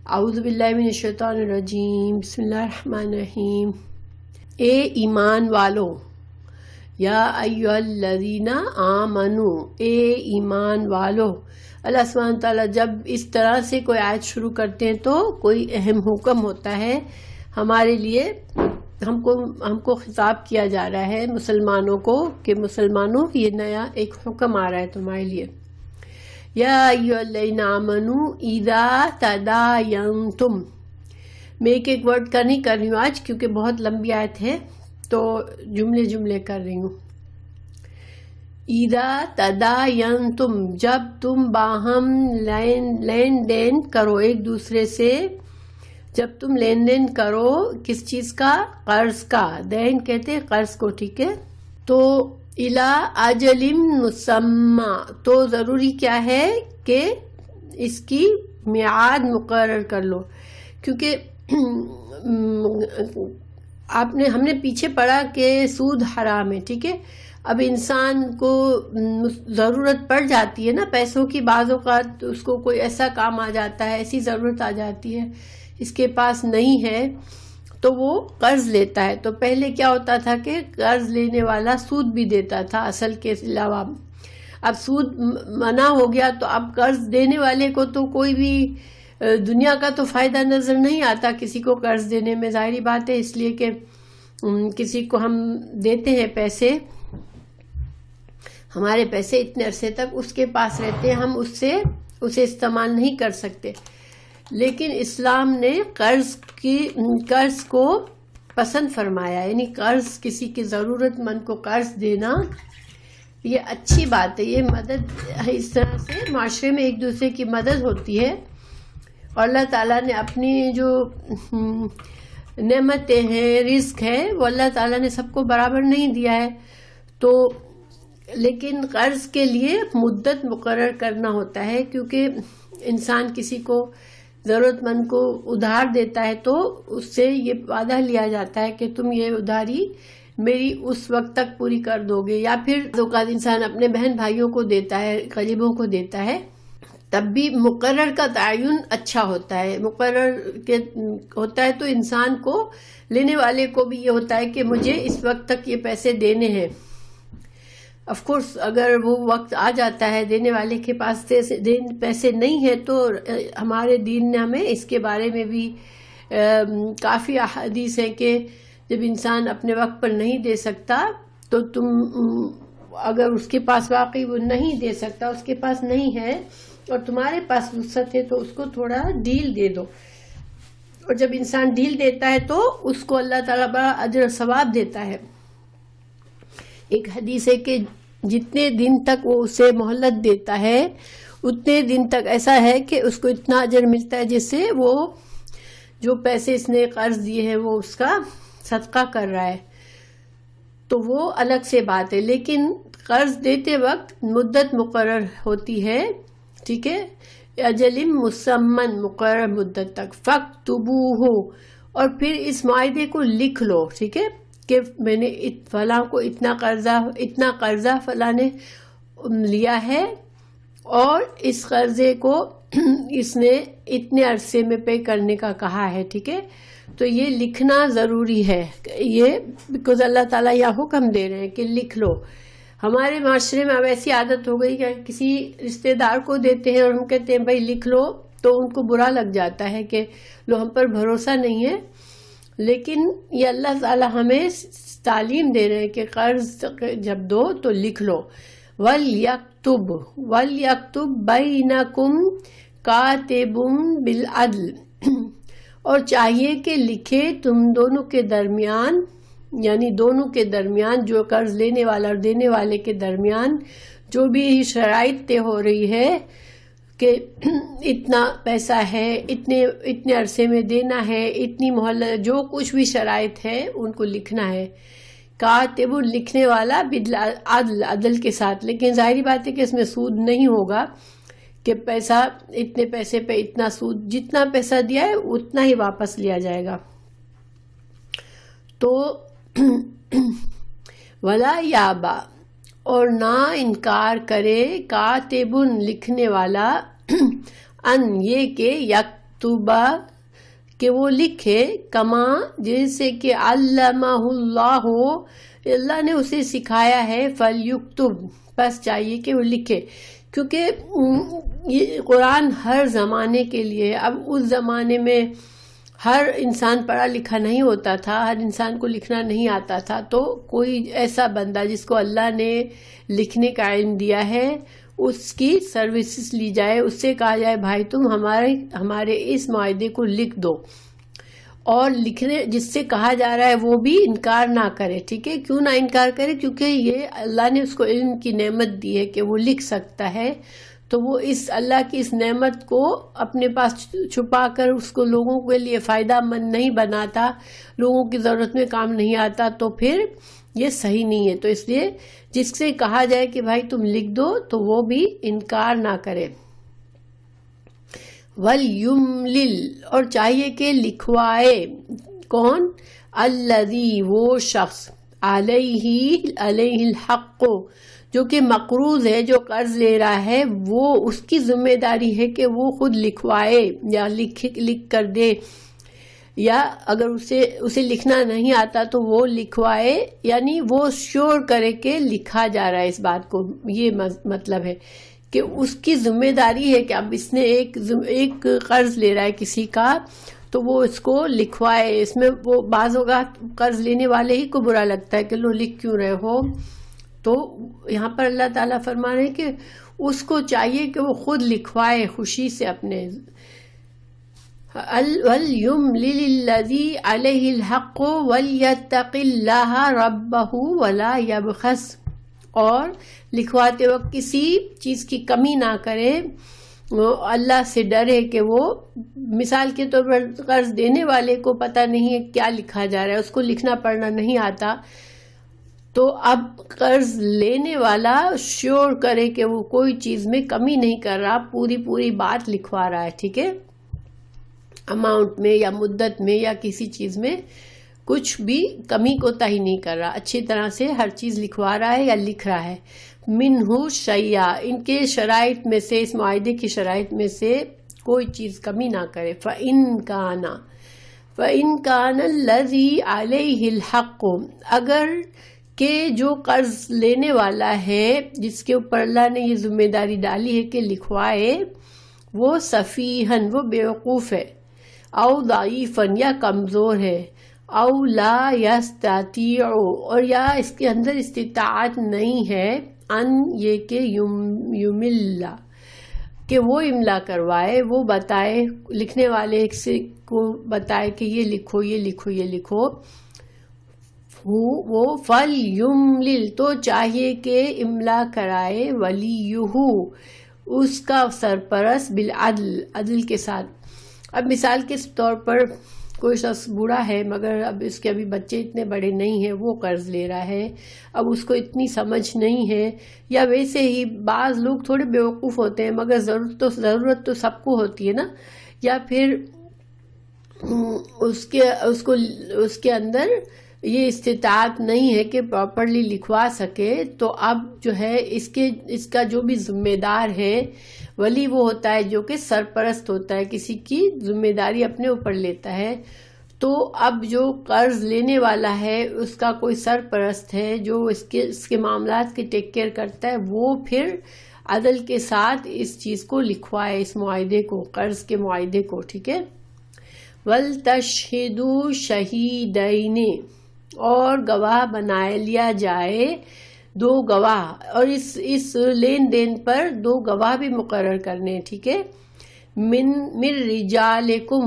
اعوذ باللہ من الشیطان الرجیم، بسم اللہ الرحمن الرحیم۔ اے ایمان والو، یا ایھا الذین آمنو، اے ایمان والو۔ اللہ سبحانہ تعالیٰ جب اس طرح سے کوئی آیت شروع کرتے ہیں تو کوئی اہم حکم ہوتا ہے ہمارے لیے، ہم کو خطاب کیا جا رہا ہے مسلمانوں کو کہ مسلمانوں یہ نیا ایک حکم آ رہا ہے تمہارے لیے۔ یا ایھا الذین آمنو اذا تداینتم، میں ایک ورڈ کا نہیں کر رہی ہوں آج کیونکہ بہت لمبی آیت ہے تو جملے کر رہی ہوں۔ اذا تداینتم، جب تم باہم لین دین کرو ایک دوسرے سے، جب تم لین دین کرو کس چیز کا؟ قرض کا۔ دین کہتے ہیں قرض کو، ٹھیک ہے؟ تو الی اجل مسمی، تو ضروری کیا ہے کہ اس کی میعاد مقرر کر لو، کیونکہ ہم نے پیچھے پڑھا کہ سود حرام ہے، ٹھیک ہے؟ اب انسان کو ضرورت پڑ جاتی ہے نا پیسوں کی، بعض اوقات اس کو کوئی ایسا کام آ جاتا ہے، ایسی ضرورت آ جاتی ہے، اس کے پاس نہیں ہے تو وہ قرض لیتا ہے۔ تو پہلے کیا ہوتا تھا کہ قرض لینے والا سود بھی دیتا تھا اصل کے علاوہ، اب سود منع ہو گیا تو اب قرض دینے والے کو تو کوئی بھی دنیا کا تو فائدہ نظر نہیں آتا کسی کو قرض دینے میں، ظاہری بات ہے، اس لیے کہ کسی کو ہم دیتے ہیں پیسے، ہمارے پیسے اتنے عرصے تک اس کے پاس رہتے ہیں، ہم اسے استعمال نہیں کر سکتے۔ لیکن اسلام نے قرض کو پسند فرمایا، یعنی قرض کسی کی ضرورت مند کو قرض دینا یہ اچھی بات ہے، یہ مدد، اس طرح سے معاشرے میں ایک دوسرے کی مدد ہوتی ہے۔ اور اللہ تعالیٰ نے اپنی جو نعمتیں ہیں، رزق ہے، وہ اللہ تعالیٰ نے سب کو برابر نہیں دیا ہے، تو لیکن قرض کے لیے مدت مقرر کرنا ہوتا ہے، کیونکہ انسان کسی کو ضرورت مند کو ادھار دیتا ہے تو اس سے یہ وعدہ لیا جاتا ہے کہ تم یہ ادھاری میری اس وقت تک پوری کر دو گے، یا پھر اوقات انسان اپنے بہن بھائیوں کو دیتا ہے، قریبوں کو دیتا ہے، تب بھی مقرر کا تعین اچھا ہوتا ہے، مقرر ہوتا ہے تو انسان کو، لینے والے کو بھی یہ ہوتا ہے کہ مجھے اس وقت تک یہ پیسے دینے ہیں۔ آف کورس اگر وہ وقت آ جاتا ہے دینے والے کے پاس پیسے نہیں ہیں تو ہمارے دین نے ہمیں اس کے بارے میں بھی کافی احادیث ہے کہ جب انسان اپنے وقت پر نہیں دے سکتا تو تم اگر اس کے پاس واقعی وہ نہیں دے سکتا، اس کے پاس نہیں ہے اور تمہارے پاس وسعت ہے تو اس کو تھوڑا ڈیل دے دو، اور جب انسان ڈیل دیتا ہے تو اس کو اللہ تعالیٰ بڑا اجر و ثواب دیتا ہے۔ ایک حدیث ہے کہ جتنے دن تک وہ اسے مہلت دیتا ہے اتنے دن تک ایسا ہے کہ اس کو اتنا اجر ملتا ہے جس سے وہ جو پیسے اس نے قرض دیے ہیں وہ اس کا صدقہ کر رہا ہے، تو وہ الگ سے بات ہے۔ لیکن قرض دیتے وقت مدت مقرر ہوتی ہے، ٹھیک ہے؟ اجل مسمی، مقرر مدت تک، فاکتبوہ، اور پھر اس معاہدے کو لکھ لو، ٹھیک ہے؟ کہ میں نے فلاں کو اتنا قرضہ فلاں نے لیا ہے اور اس قرضے کو اس نے اتنے عرصے میں پے کرنے کا کہا ہے، ٹھیک ہے؟ تو یہ لکھنا ضروری ہے، یہ بیکاز اللہ تعالیٰ یہ حکم دے رہے ہیں کہ لکھ لو۔ ہمارے معاشرے میں اب ایسی عادت ہو گئی کہ کسی رشتہ دار کو دیتے ہیں اور ہم کہتے ہیں بھائی لکھ لو، تو ان کو برا لگ جاتا ہے کہ لو ہم پر بھروسہ نہیں ہے، لیکن یہ اللہ تعالیٰ ہمیں تعلیم دے رہے ہیں کہ قرض جب دو تو لکھ لو۔ وَلْيَكْتُبْ بَيْنَكُمْ كَاتِبٌ بِالْعَدْلِ، اور چاہیے کہ لکھے تم دونوں کے درمیان، یعنی دونوں کے درمیان، جو قرض لینے والا اور دینے والے کے درمیان جو بھی شرائط طے ہو رہی ہے کہ اتنا پیسہ ہے، اتنے عرصے میں دینا ہے، اتنی مہلت، جو کچھ بھی شرائط ہے ان کو لکھنا ہے۔ کاتب، لکھنے والا، بالعدل، عدل کے ساتھ، لیکن ظاہری بات ہے کہ اس میں سود نہیں ہوگا کہ پیسہ اتنے پیسے پہ اتنا سود، جتنا پیسہ دیا ہے اتنا ہی واپس لیا جائے گا۔ تو ولا یابا، اور نہ انکار کرے، کاتب، لکھنے والا، ان، یہ کہ یکتبا کہ وہ لکھے، کما جیسے کہ علمہ اللہ اللہ نے اسے سکھایا ہے، فلیکتب بس چاہیے کہ وہ لکھے، کیونکہ یہ قرآن ہر زمانے کے لیے۔ اب اس زمانے میں ہر انسان پڑھا لکھا نہیں ہوتا تھا، ہر انسان کو لکھنا نہیں آتا تھا، تو کوئی ایسا بندہ جس کو اللہ نے لکھنے کا علم دیا ہے اس کی سروسز لی جائے، اس سے کہا جائے بھائی تم ہمارے اس معاہدے کو لکھ دو، اور لکھنے جس سے کہا جا رہا ہے وہ بھی انکار نہ کرے، ٹھیک ہے؟ کیوں نہ انکار کرے؟ کیونکہ یہ اللہ نے اس کو علم کی نعمت دی ہے کہ وہ لکھ سکتا ہے، تو وہ اس اللہ کی اس نعمت کو اپنے پاس چھپا کر اس کو لوگوں کے لیے فائدہ مند نہیں بناتا، لوگوں کی ضرورت میں کام نہیں آتا، تو پھر یہ صحیح نہیں ہے۔ تو اس لیے جس سے کہا جائے کہ بھائی تم لکھ دو تو وہ بھی انکار نہ کرے۔ وَلْيُمْلِلْ اور چاہیے کہ لکھوائے، کون؟ الذی وہ شخص، علیہ الحق جو کہ مقروض ہے، جو قرض لے رہا ہے، وہ اس کی ذمہ داری ہے کہ وہ خود لکھوائے یا لکھ کر دے، یا اگر اسے لکھنا نہیں آتا تو وہ لکھوائے، یعنی وہ شور کرے کہ لکھا جا رہا ہے اس بات کو، یہ مطلب ہے کہ اس کی ذمہ داری ہے کہ اب اس نے ایک قرض لے رہا ہے کسی کا، تو وہ اس کو لکھوائے۔ اس میں وہ بعض اوقات قرض لینے والے ہی کو برا لگتا ہے کہ لو لکھ کیوں رہے ہو، تو یہاں پر اللہ تعالیٰ فرما رہے ہیں کہ اس کو چاہیے کہ وہ خود لکھوائے خوشی سے اپنے۔ وَلْيُمْلِلِ الَّذِي عَلَيْهِ الْحَقُّ وَلْيَتَّقِ اللَّهَ رَبَّهُ وَلَا يَبْخَسْ اور لکھواتے وقت کسی چیز کی کمی نہ کرے، اللہ سے ڈرے کہ وہ مثال کے طور پر قرض دینے والے کو پتہ نہیں ہے کیا لکھا جا رہا ہے، اس کو لکھنا پڑھنا نہیں آتا، تو اب قرض لینے والا شور کرے کہ وہ کوئی چیز میں کمی نہیں کر رہا، پوری بات لکھوا رہا ہے، ٹھیک ہے؟ اماؤنٹ میں یا مدت میں یا کسی چیز میں کچھ بھی کمی کوتاہی نہیں کر رہا، اچھی طرح سے ہر چیز لکھوا رہا ہے یا لکھ رہا ہے۔ منہ شیء ان کے شرائط میں سے، اس معاہدے کی شرائط میں سے کوئی چیز کمی نہ کرے۔ فَإِنْ كَانَ الَّذِي عَلَيْهِ الْحَقُّ اگر کہ جو قرض لینے والا ہے جس کے اوپر اللہ نے یہ ذمہ داری ڈالی ہے کہ لکھوائے، وہ سفیہن وہ بیوقوف ہے، او ضعیفن یا کمزور ہے، او لا یستطیع اور یا اس کے اندر استطاعت نہیں ہے، ان یہ کہ یمل کہ وہ املا کروائے، وہ بتائے لکھنے والے کو بتائے کہ یہ لکھو یہ لکھو یہ لکھو، وہ فَلْيُمْلِلْ تو چاہیے کہ املا کرائے، وَلِيُّهُ اس کا سرپرست، بالعدل عدل کے ساتھ۔ اب مثال کے طور پر کوئی شخص بوڑھا ہے مگر اب اس کے ابھی بچے اتنے بڑے نہیں ہیں، وہ قرض لے رہا ہے، اب اس کو اتنی سمجھ نہیں ہے، یا ویسے ہی بعض لوگ تھوڑے بیوقوف ہوتے ہیں مگر ضرورت تو سب کو ہوتی ہے نا، یا پھر اس کے اندر یہ استطاعت نہیں ہے کہ پراپرلی لکھوا سکے، تو اب جو ہے اس کا جو بھی ذمہ دار ہے، ولی وہ ہوتا ہے جو کہ سرپرست ہوتا ہے، کسی کی ذمہ داری اپنے اوپر لیتا ہے، تو اب جو قرض لینے والا ہے اس کا کوئی سرپرست ہے جو اس کے معاملات کی ٹیک کیئر کرتا ہے، وہ پھر عدل کے ساتھ اس چیز کو لکھوائے، اس معاہدے کو، قرض کے معاہدے کو، ٹھیک ہے؟ وَلْتَشْهِدُوا شَهِيدَيْنِ اور گواہ بنائے لیا جائے، دو گواہ، اور اس لین دین پر دو گواہ بھی مقرر کرنے، ٹھیک ہے؟ من رجالکم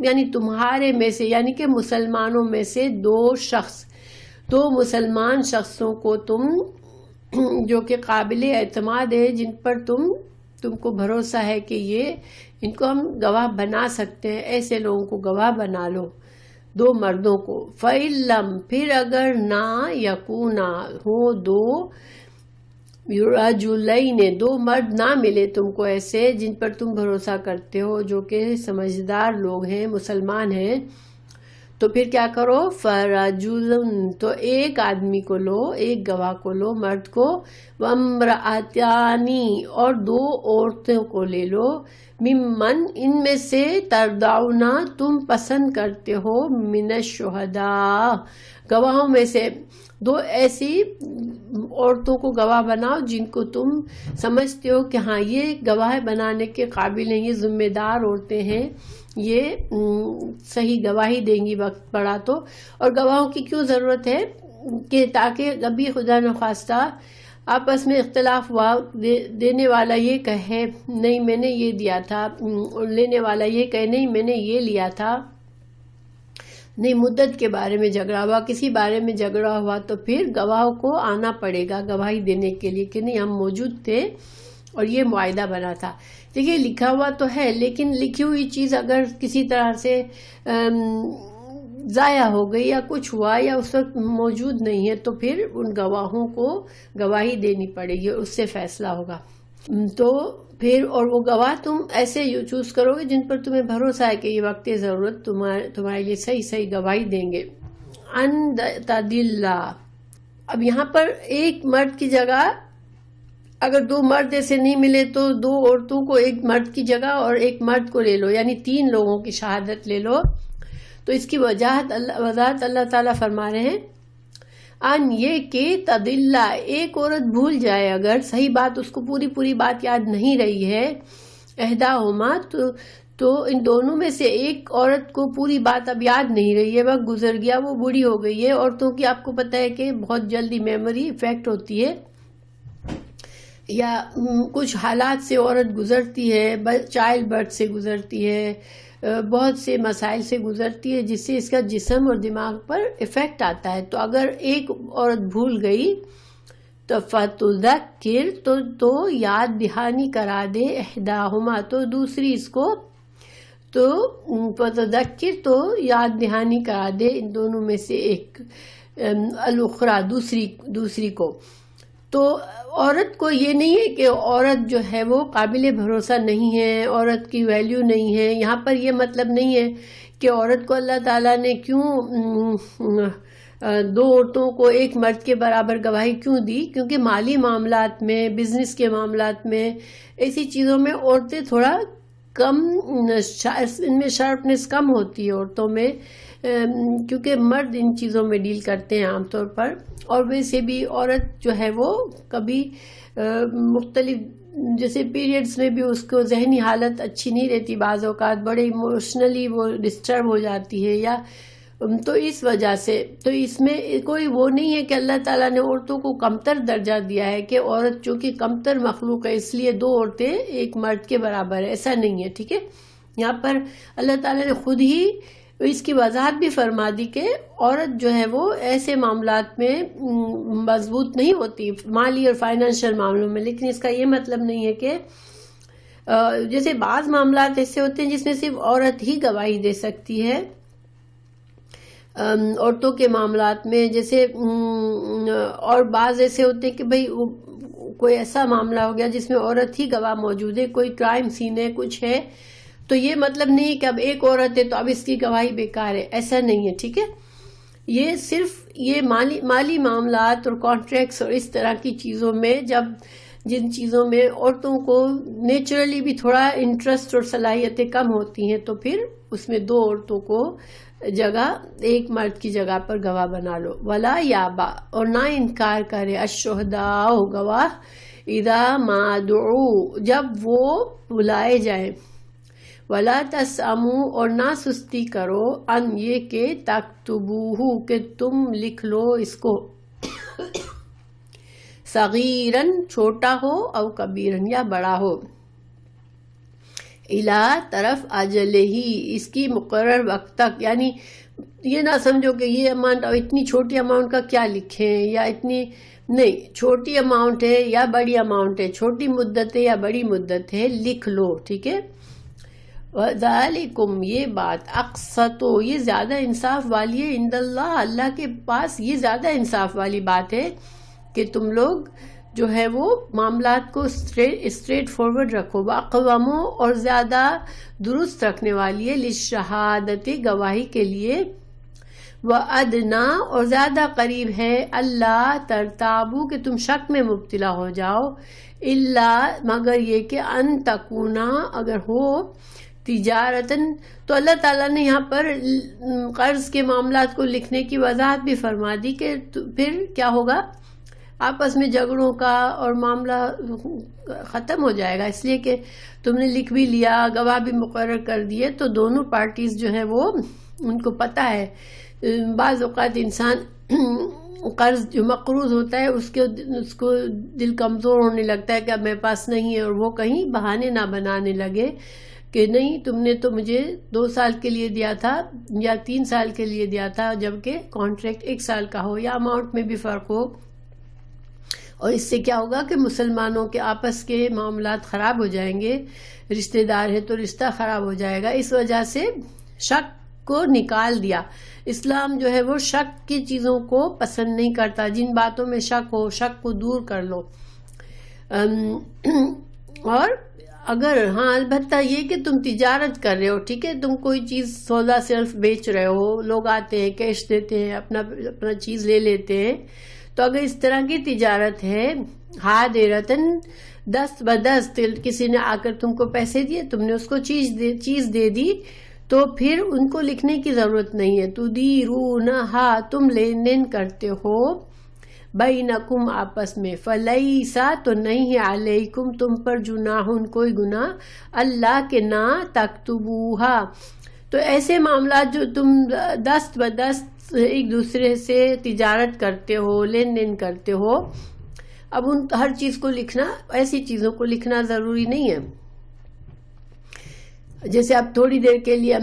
یعنی تمہارے میں سے، یعنی کہ مسلمانوں میں سے دو مسلمان شخصوں کو تم جو کہ قابل اعتماد ہے، جن پر تم کو بھروسہ ہے کہ ان کو ہم گواہ بنا سکتے ہیں، ایسے لوگوں کو گواہ بنا لو، دو مردوں کو۔ فَإِلَّمْ پھر اگر نہ یکونا ہو دو رجلین دو مرد نہ ملے تم کو ایسے جن پر تم بھروسہ کرتے ہو، جو کہ سمجھدار لوگ ہیں، مسلمان ہیں، تو پھر کیا کرو؟ فرجل تو ایک آدمی کو لو، ایک گواہ کو لو، مرد کو، وامرأتان اور دو عورتوں کو لے لو، ممن ان میں سے ترداؤنا تم پسند کرتے ہو من الشہداء گواہوں میں سے 2 ایسی عورتوں کو گواہ بناؤ جن کو تم سمجھتے ہو کہ ہاں یہ گواہ بنانے کے قابل ہیں، یہ ذمہ دار عورتیں ہیں، یہ صحیح گواہی دیں گی وقت پڑا تو. اور گواہوں کی کیوں ضرورت ہے کہ تاکہ کبھی خدا نخواستہ آپس میں اختلاف ہوا، دینے والا یہ کہے نہیں میں نے یہ دیا تھا، لینے والا یہ کہے نہیں میں نے یہ لیا تھا، نہیں مدت کے بارے میں جھگڑا ہوا، کسی بارے میں جھگڑا ہوا، تو پھر گواہوں کو آنا پڑے گا گواہی دینے کے لیے کہ نہیں ہم موجود تھے اور یہ معاہدہ بنا تھا. دیکھیے لکھا ہوا تو ہے، لیکن لکھی ہوئی چیز اگر کسی طرح سے ضائع ہو گئی یا کچھ ہوا یا اس وقت موجود نہیں ہے تو پھر ان گواہوں کو گواہی دینی پڑے گی، اس سے فیصلہ ہوگا. تو پھر اور وہ گواہ تم ایسے چوز کرو گے جن پر تمہیں بھروسہ ہے کہ یہ وقت ضرورت تمہارے لیے صحیح گواہی دیں گے. ان تدلا، اب یہاں پر ایک مرد کی جگہ اگر 2 مرد ایسے نہیں ملے تو 2 عورتوں کو ایک مرد کی جگہ اور ایک مرد کو لے لو، یعنی 3 لوگوں کی شہادت لے لو. تو اس کی وضاحت اللہ تعالیٰ فرما رہے ہیں ان یہ کہ تدلا، ایک عورت بھول جائے اگر صحیح بات، اس کو پوری بات یاد نہیں رہی ہے، احداہما تو ان دونوں میں سے ایک عورت کو پوری بات اب یاد نہیں رہی ہے، وقت گزر گیا، وہ بوڑھی ہو گئی ہے. عورتوں کی آپ کو پتہ ہے کہ بہت جلدی میموری افیکٹ ہوتی ہے، یا کچھ حالات سے عورت گزرتی ہے، چائلڈ برتھ سے گزرتی ہے، بہت سے مسائل سے گزرتی ہے جس سے اس کا جسم اور دماغ پر ایفیکٹ آتا ہے. تو اگر ایک عورت بھول گئی تو فتذکر تو یاد دہانی کرا دے احداہما، تو دوسری اس کو تو فتذکر تو یاد دہانی کرا دے ان دونوں میں سے ایک الاخری دوسری کو. تو عورت کو یہ نہیں ہے کہ عورت جو ہے وہ قابل بھروسہ نہیں ہے، عورت کی ویلیو نہیں ہے. یہاں پر یہ مطلب نہیں ہے کہ عورت کو اللہ تعالیٰ نے کیوں 2 عورتوں کو ایک مرد کے برابر گواہی کیوں دی، کیونکہ مالی معاملات میں، بزنس کے معاملات میں، ایسی چیزوں میں عورتیں تھوڑا کم، ان میں شارپنیس کم ہوتی ہے عورتوں میں، کیونکہ مرد ان چیزوں میں ڈیل کرتے ہیں عام طور پر. اور ویسے بھی عورت جو ہے وہ کبھی مختلف جیسے پیریڈز میں بھی اس کو ذہنی حالت اچھی نہیں رہتی، بعض اوقات بڑے ایموشنلی وہ ڈسٹرب ہو جاتی ہے، یا تو اس وجہ سے تو اس میں کوئی وہ نہیں ہے کہ اللہ تعالیٰ نے عورتوں کو کمتر درجہ دیا ہے کہ عورت چونکہ کمتر مخلوق ہے اس لیے 2 عورتیں ایک مرد کے برابر ہے، ایسا نہیں ہے. ٹھیک ہے، یہاں پر اللہ تعالیٰ نے خود ہی اس کی وضاحت بھی فرما دی کہ عورت جو ہے وہ ایسے معاملات میں مضبوط نہیں ہوتی، مالی اور فائنینشیل معاملوں میں. لیکن اس کا یہ مطلب نہیں ہے کہ جیسے بعض معاملات ایسے ہوتے ہیں جس میں صرف عورت ہی گواہی دے سکتی ہے، عورتوں کے معاملات میں جیسے، اور بعض ایسے ہوتے ہیں کہ بھئی کوئی ایسا معاملہ ہو گیا جس میں عورت ہی گواہ موجود ہے، کوئی کرائم سین ہے، کچھ ہے، تو یہ مطلب نہیں کہ اب ایک عورت ہے تو اب اس کی گواہی بیکار ہے، ایسا نہیں ہے. ٹھیک ہے، یہ صرف یہ مالی معاملات اور کانٹریکٹس اور اس طرح کی چیزوں میں، جن چیزوں میں عورتوں کو نیچرلی بھی تھوڑا انٹرسٹ اور صلاحیتیں کم ہوتی ہیں، تو پھر اس میں 2 عورتوں کو جگہ ایک مرد کی جگہ پر گواہ بنا لو. ولا یابا، اور نہ انکار کرے، الشہداء گواہ، اذا ما دعوا، جب وہ بلائے جائیں، ولا تسأموا، اور نہ سستی کرو، ان یہ کہ تکتبوہ، کہ تم لکھ لو اس کو، صغیرن چھوٹا ہو، او کبیرن یا بڑا ہو، الا طرف اجلہ، اس کی مقرر وقت تک. یعنی یہ نہ سمجھو کہ یہ اماؤنٹ، اتنی چھوٹی اماؤنٹ کا کیا لکھیں، یا اتنی نہیں، چھوٹی اماؤنٹ ہے یا بڑی اماؤنٹ ہے، چھوٹی مدت ہے یا بڑی مدت ہے، لکھ لو. ٹھیک ہے، وَذَلِكُمْ، یہ بات، اقسط، یہ زیادہ انصاف والی ہے، عند اللہ، اللہ کے پاس یہ زیادہ انصاف والی بات ہے کہ تم لوگ جو ہے وہ معاملات کو اسٹریٹ فارورڈ رکھو. واقوام، اور زیادہ درست رکھنے والی ہے، للشہادت، گواہی کے لیے. وَأَدْنَا اور زیادہ قریب ہے اللہ ترتابو کہ تم شک میں مبتلا ہو جاؤ اللہ مگر یہ کہ ان تکونا اگر ہو تجارتاً تو اللہ تعالیٰ نے یہاں پر قرض کے معاملات کو لکھنے کی وضاحت بھی فرما دی کہ پھر کیا ہوگا آپس میں جھگڑوں کا اور معاملہ ختم ہو جائے گا، اس لیے کہ تم نے لکھ بھی لیا گواہ بھی مقرر کر دیے تو دونوں پارٹیز جو ہے وہ ان کو پتہ ہے۔ بعض اوقات انسان قرض جو مقروض ہوتا ہے اس کو دل کمزور ہونے لگتا ہے کہ اب میرے پاس نہیں ہے، اور وہ کہیں بہانے نہ بنانے لگے کہ نہیں تم نے تو مجھے 2 سال کے لیے دیا تھا یا 3 سال کے لیے دیا تھا، جبکہ کانٹریکٹ 1 سال کا ہو یا اماؤنٹ میں بھی فرق ہو، اور اس سے کیا ہوگا کہ مسلمانوں کے آپس کے معاملات خراب ہو جائیں گے، رشتہ دار ہے تو رشتہ خراب ہو جائے گا۔ اس وجہ سے شک کو نکال دیا۔ اسلام جو ہے وہ شک کی چیزوں کو پسند نہیں کرتا، جن باتوں میں شک ہو شک کو دور کر لو۔ اور اگر البتہ یہ کہ تم تجارت کر رہے ہو، ٹھیک ہے، تم کوئی چیز سودا صرف بیچ رہے ہو، لوگ آتے ہیں کیش دیتے ہیں، اپنا چیز لے لیتے ہیں، تو اگر اس طرح کی تجارت ہے حاضرتاً دست بدست کسی نے آ کر تم کو پیسے دیے، تم نے اس کو چیز دے دی، تو پھر ان کو لکھنے کی ضرورت نہیں ہے۔ تدیرونہا تم لین دین کرتے ہو بینکم آپس میں، فلیسا تو نہیں ہے علیکم تم پر جناح کوئی گناہ اللہ کے نہ تکتبوہا، تو ایسے معاملات جو تم دست بدست ایک دوسرے سے تجارت کرتے ہو لین دین کرتے ہو، اب ان ہر چیز کو لکھنا، ایسی چیزوں کو لکھنا ضروری نہیں ہے۔ جیسے اب تھوڑی دیر کے لیے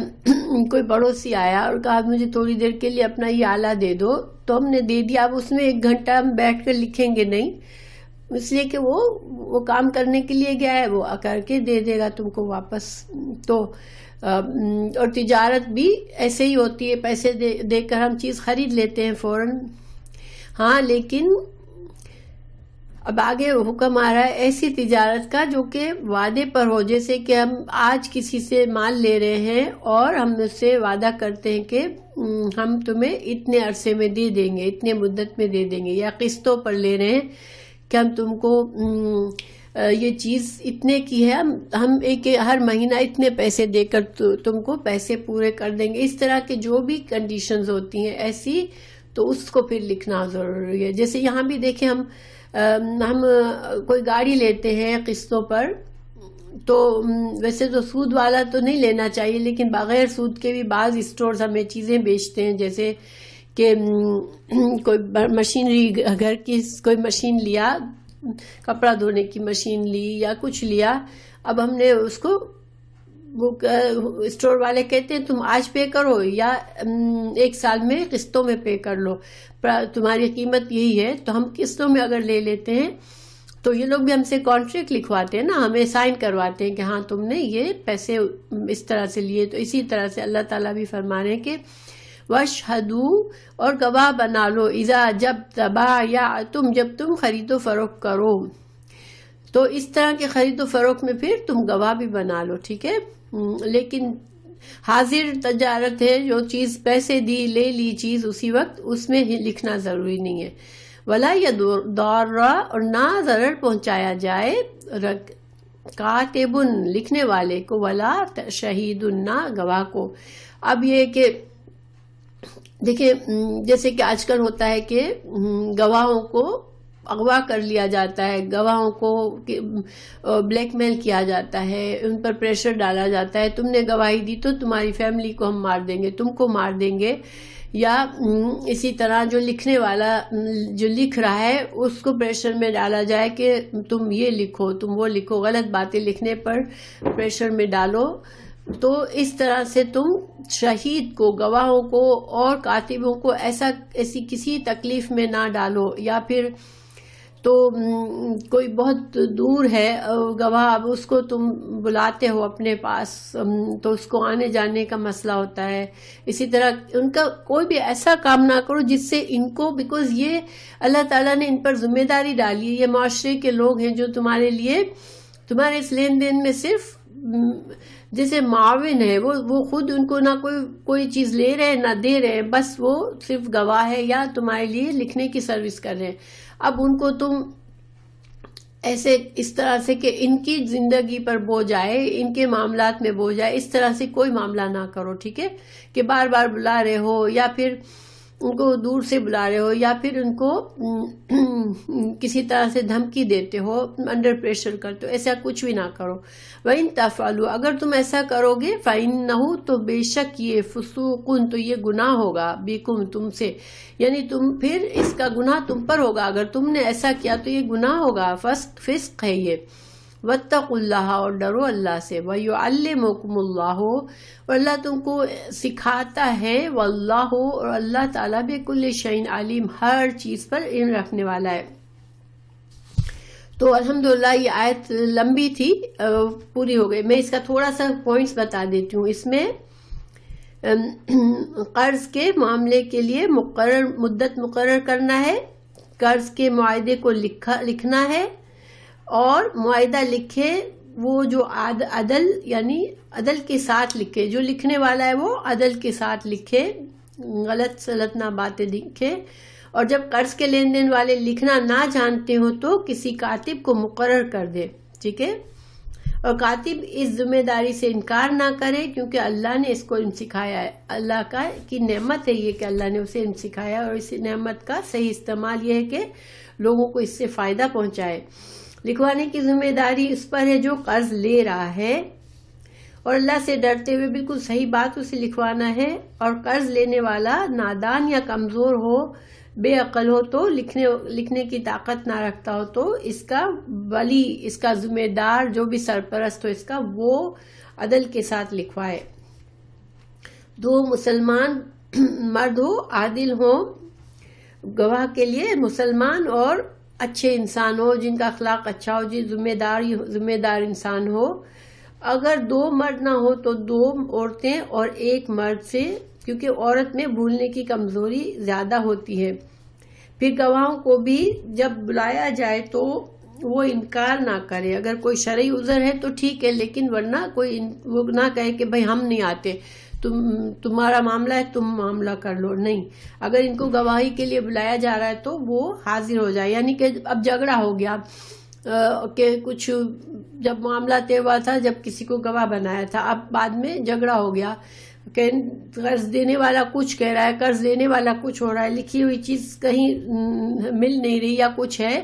کوئی پڑوسی آیا اور کہا مجھے تھوڑی دیر کے لیے اپنا یہ آلہ دے دو، تو ہم نے دے دیا، اب اس میں 1 گھنٹہ ہم بیٹھ کر لکھیں گے نہیں، اس لیے کہ وہ کام کرنے کے لیے گیا ہے، وہ کر کے دے دے گا تم کو واپس۔ تو اور تجارت بھی ایسے ہی ہوتی ہے، پیسے دے کر ہم چیز خرید لیتے ہیں فوراً، ہاں، لیکن اب آگے حکم آ رہا ہے ایسی تجارت کا جو کہ وعدے پر ہو، جیسے کہ ہم آج کسی سے مال لے رہے ہیں اور ہم اس سے وعدہ کرتے ہیں کہ ہم تمہیں اتنے عرصے میں دے دیں گے، اتنے مدت میں دے دیں گے، یا قسطوں پر لے رہے ہیں کہ ہم تم کو یہ چیز اتنے کی ہے، ہم ہر مہینہ اتنے پیسے دے کر تم کو پیسے پورے کر دیں گے، اس طرح کے جو بھی کنڈیشنز ہوتی ہیں ایسی، تو اس کو پھر لکھنا ضروری ہے۔ جیسے یہاں بھی دیکھیں ہم کوئی گاڑی لیتے ہیں قسطوں پر، تو ویسے تو سود والا تو نہیں لینا چاہیے، لیکن بغیر سود کے بھی بعض اسٹورز ہمیں چیزیں بیچتے ہیں، جیسے کہ کوئی مشینری، گھر کی کوئی مشین لیا، کپڑا دھونے کی مشین لی یا کچھ لیا، اب ہم نے اس کو وہ اسٹور والے کہتے ہیں تم آج پے کرو یا 1 سال میں قسطوں میں پے کر لو، تمہاری قیمت یہی ہے، تو ہم قسطوں میں اگر لے لیتے ہیں تو یہ لوگ بھی ہم سے کانٹریکٹ لکھواتے ہیں نا، ہمیں سائن کرواتے ہیں کہ ہاں تم نے یہ پیسے اس طرح سے لیے۔ تو اسی طرح سے اللہ تعالیٰ بھی فرما رہے ہیں کہ وَاشْهَدُوا اور گواہ بنا لو اذا جب تبایعتم جب تم خرید و فروخت کرو، تو اس طرح کے خرید و فروخت میں پھر تم گواہ بھی بنا لو، ٹھیک ہے، لیکن حاضر تجارت ہے، جو چیز پیسے دی لے لی چیز اسی وقت، اس میں لکھنا ضروری نہیں ہے۔ ولا یضر اور نہ ضرر پہنچایا جائے کاتب لکھنے والے کو، ولا شہید نہ گواہ کو۔ اب یہ کہ دیکھیں جیسے کہ آج کل ہوتا ہے کہ گواہوں کو اغوا کر لیا جاتا ہے، گواہوں کو بلیک میل کیا جاتا ہے، ان پر پریشر ڈالا جاتا ہے، تم نے گواہی دی تو تمہاری فیملی کو ہم مار دیں گے، تم کو مار دیں گے، یا اسی طرح جو لکھنے والا جو لکھ رہا ہے اس کو پریشر میں ڈالا جائے کہ تم یہ لکھو تم وہ لکھو، غلط باتیں لکھنے پر پریشر میں ڈالو، تو اس طرح سے تم شہید کو، گواہوں کو اور کاتبوں کو ایسی کسی تکلیف میں نہ ڈالو، یا پھر تو کوئی بہت دور ہے گواہ، اب اس کو تم بلاتے ہو اپنے پاس تو اس کو آنے جانے کا مسئلہ ہوتا ہے، اسی طرح ان کا کوئی بھی ایسا کام نہ کرو جس سے ان کو، بیکاز یہ اللہ تعالیٰ نے ان پر ذمہ داری ڈالی ہے، یہ معاشرے کے لوگ ہیں جو تمہارے لیے تمہارے اس لین دین میں صرف جیسے معاون ہے، وہ خود ان کو نہ کوئی چیز لے رہے ہیں نہ دے رہے ہیں، بس وہ صرف گواہ ہے یا تمہارے لیے لکھنے کی سروس کر رہے ہیں. اب ان کو تم ایسے اس طرح سے کہ ان کی زندگی پر بوجھ آئے، ان کے معاملات میں بوجھ آئے، اس طرح سے کوئی معاملہ نہ کرو، ٹھیک ہے؟ کہ بار بار بلا رہے ہو یا پھر ان کو دور سے بلا رہے ہو یا پھر ان کو کسی طرح سے دھمکی دیتے ہو، انڈر پریشر کرتے ہو، ایسا کچھ بھی نہ کرو. وَإِن تَفْعَلُوا، اگر تم ایسا کرو گے، فَإِنَّهُ، تو بے شک یہ فسوق، تو یہ گناہ ہوگا، بِكُم، تم سے، یعنی تم پھر اس کا گناہ تم پر ہوگا. اگر تم نے ایسا کیا تو یہ گناہ ہوگا، فسق ہے یہ. وَاتَّقُوا اللَّهَ، اور ڈرو اللہ سے. وَيُعَلِّمُكُمُ اللَّهُ، اور اللہ تم کو سکھاتا ہے. وَاللَّهُ، اور اللہ تعالیٰ بِكُلِّ شَيْءٍ عَلِيمٌ، ہر چیز پر علم رکھنے والا ہے. تو الحمدللہ یہ آیت لمبی تھی، پوری ہو گئی. میں اس کا تھوڑا سا پوائنٹس بتا دیتی ہوں. اس میں قرض کے معاملے کے لیے مدت مقرر کرنا ہے، قرض کے معاہدے کو لکھنا ہے، اور معاہدہ لکھے وہ جو عدل، یعنی عدل کے ساتھ لکھے، جو لکھنے والا ہے وہ عدل کے ساتھ لکھے، غلط سلط نہ باتیں لکھے. اور جب قرض کے لین دین والے لکھنا نہ جانتے ہو تو کسی کاتب کو مقرر کر دے، ٹھیک ہے؟ اور کاتب اس ذمہ داری سے انکار نہ کرے، کیونکہ اللہ نے اس کو علم سکھایا ہے. اللہ کی نعمت ہے یہ کہ اللہ نے اسے علم سکھایا، اور اس نعمت کا صحیح استعمال یہ ہے کہ لوگوں کو اس سے فائدہ پہنچائے. لکھوانے کی ذمہ داری اس پر ہے جو قرض لے رہا ہے، اور اللہ سے ڈرتے ہوئے بالکل صحیح بات اسے لکھوانا ہے. اور قرض لینے والا نادان یا کمزور ہو، بے عقل ہو، تو لکھنے کی طاقت نہ رکھتا ہو، تو اس کا ولی، اس کا ذمہ دار، جو بھی سرپرست ہو اس کا، وہ عدل کے ساتھ لکھوائے. 2 مسلمان مرد ہو، عادل ہو، گواہ کے لیے مسلمان اور اچھے انسان ہو، جن کا اخلاق اچھا ہو، جن ذمہ دار انسان ہو. اگر 2 مرد نہ ہو تو 2 عورتیں اور 1 مرد سے، کیونکہ عورت میں بھولنے کی کمزوری زیادہ ہوتی ہے. پھر گواہوں کو بھی جب بلایا جائے تو وہ انکار نہ کرے. اگر کوئی شرعی عذر ہے تو ٹھیک ہے، لیکن ورنہ کوئی وہ نہ کہے کہ بھائی ہم نہیں آتے، تمہارا معاملہ ہے، تم معاملہ کر لو. نہیں، اگر ان کو گواہی کے لیے بلایا جا رہا ہے تو وہ حاضر ہو جائے. یعنی کہ اب جھگڑا ہو گیا کہ کچھ جب معاملہ طے ہوا تھا، جب کسی کو گواہ بنایا تھا، اب بعد میں جھگڑا ہو گیا کہ قرض دینے والا کچھ کہہ رہا ہے، قرض دینے والا کچھ ہو رہا ہے، لکھی ہوئی چیز کہیں مل نہیں رہی یا کچھ ہے.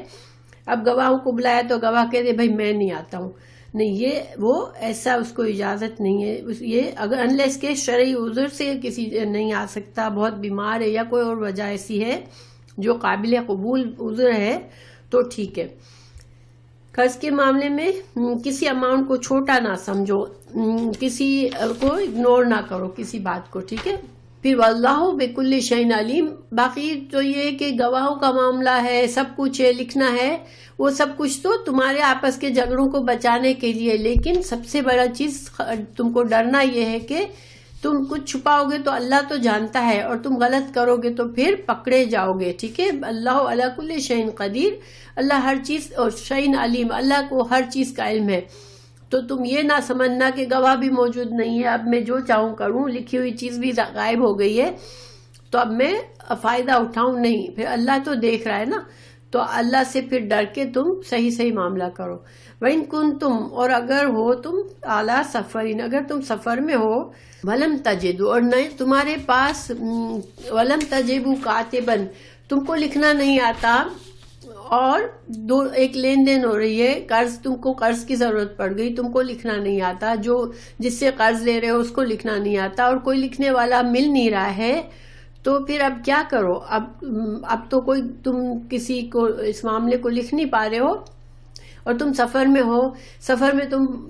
اب گواہوں کو بلایا تو گواہ کہہ دے بھائی میں نہیں آتا ہوں. نہیں، یہ وہ ایسا اس کو اجازت نہیں ہے. یہ اگر انلیس کے شرعی عذر سے کسی نہیں آ سکتا، بہت بیمار ہے یا کوئی اور وجہ ایسی ہے جو قابل قبول عذر ہے، تو ٹھیک ہے. قرض کے معاملے میں کسی اماؤنٹ کو چھوٹا نہ سمجھو، کسی کو اگنور نہ کرو، کسی بات کو، ٹھیک ہے. پھر واللہ بکل شیء علیم. باقی تو یہ کہ گواہوں کا معاملہ ہے، سب کچھ ہے، لکھنا ہے، وہ سب کچھ تو تمہارے آپس کے جھگڑوں کو بچانے کے لیے. لیکن سب سے بڑا چیز تم کو ڈرنا یہ ہے کہ تم کچھ چھپاؤ گے تو اللہ تو جانتا ہے، اور تم غلط کرو گے تو پھر پکڑے جاؤ گے، ٹھیک ہے. اللہ علی کل شیء قدیر، اللہ ہر چیز، اور شیء علیم، اللہ کو ہر چیز کا علم ہے. تو تم یہ نہ سمجھنا کہ گواہ بھی موجود نہیں ہے، اب میں جو چاہوں کروں، لکھی ہوئی چیز بھی غائب ہو گئی ہے تو اب میں فائدہ اٹھاؤں. نہیں، پھر اللہ تو دیکھ رہا ہے نا. تو اللہ سے پھر ڈر کے تم صحیح معاملہ کرو. وَإِن كُنتُمْ، اور اگر ہو تم اعلیٰ سفرین، اگر تم سفر میں ہو، وَلَمْ تَجِدُوا، اور نہیں تمہارے پاس، وَلَمْ تَجِدُوا كَاتِبًا، تم کو لکھنا نہیں آتا، اور ایک لین دین ہو رہی ہے، قرض، تم کو قرض کی ضرورت پڑ گئی، تم کو لکھنا نہیں آتا، جس سے قرض لے رہے ہو اس کو لکھنا نہیں آتا، اور کوئی لکھنے والا مل نہیں رہا ہے، تو پھر اب کیا کرو؟ اب تو کوئی تم کسی کو اس معاملے کو لکھ نہیں پا رہے ہو، اور تم سفر میں ہو. سفر میں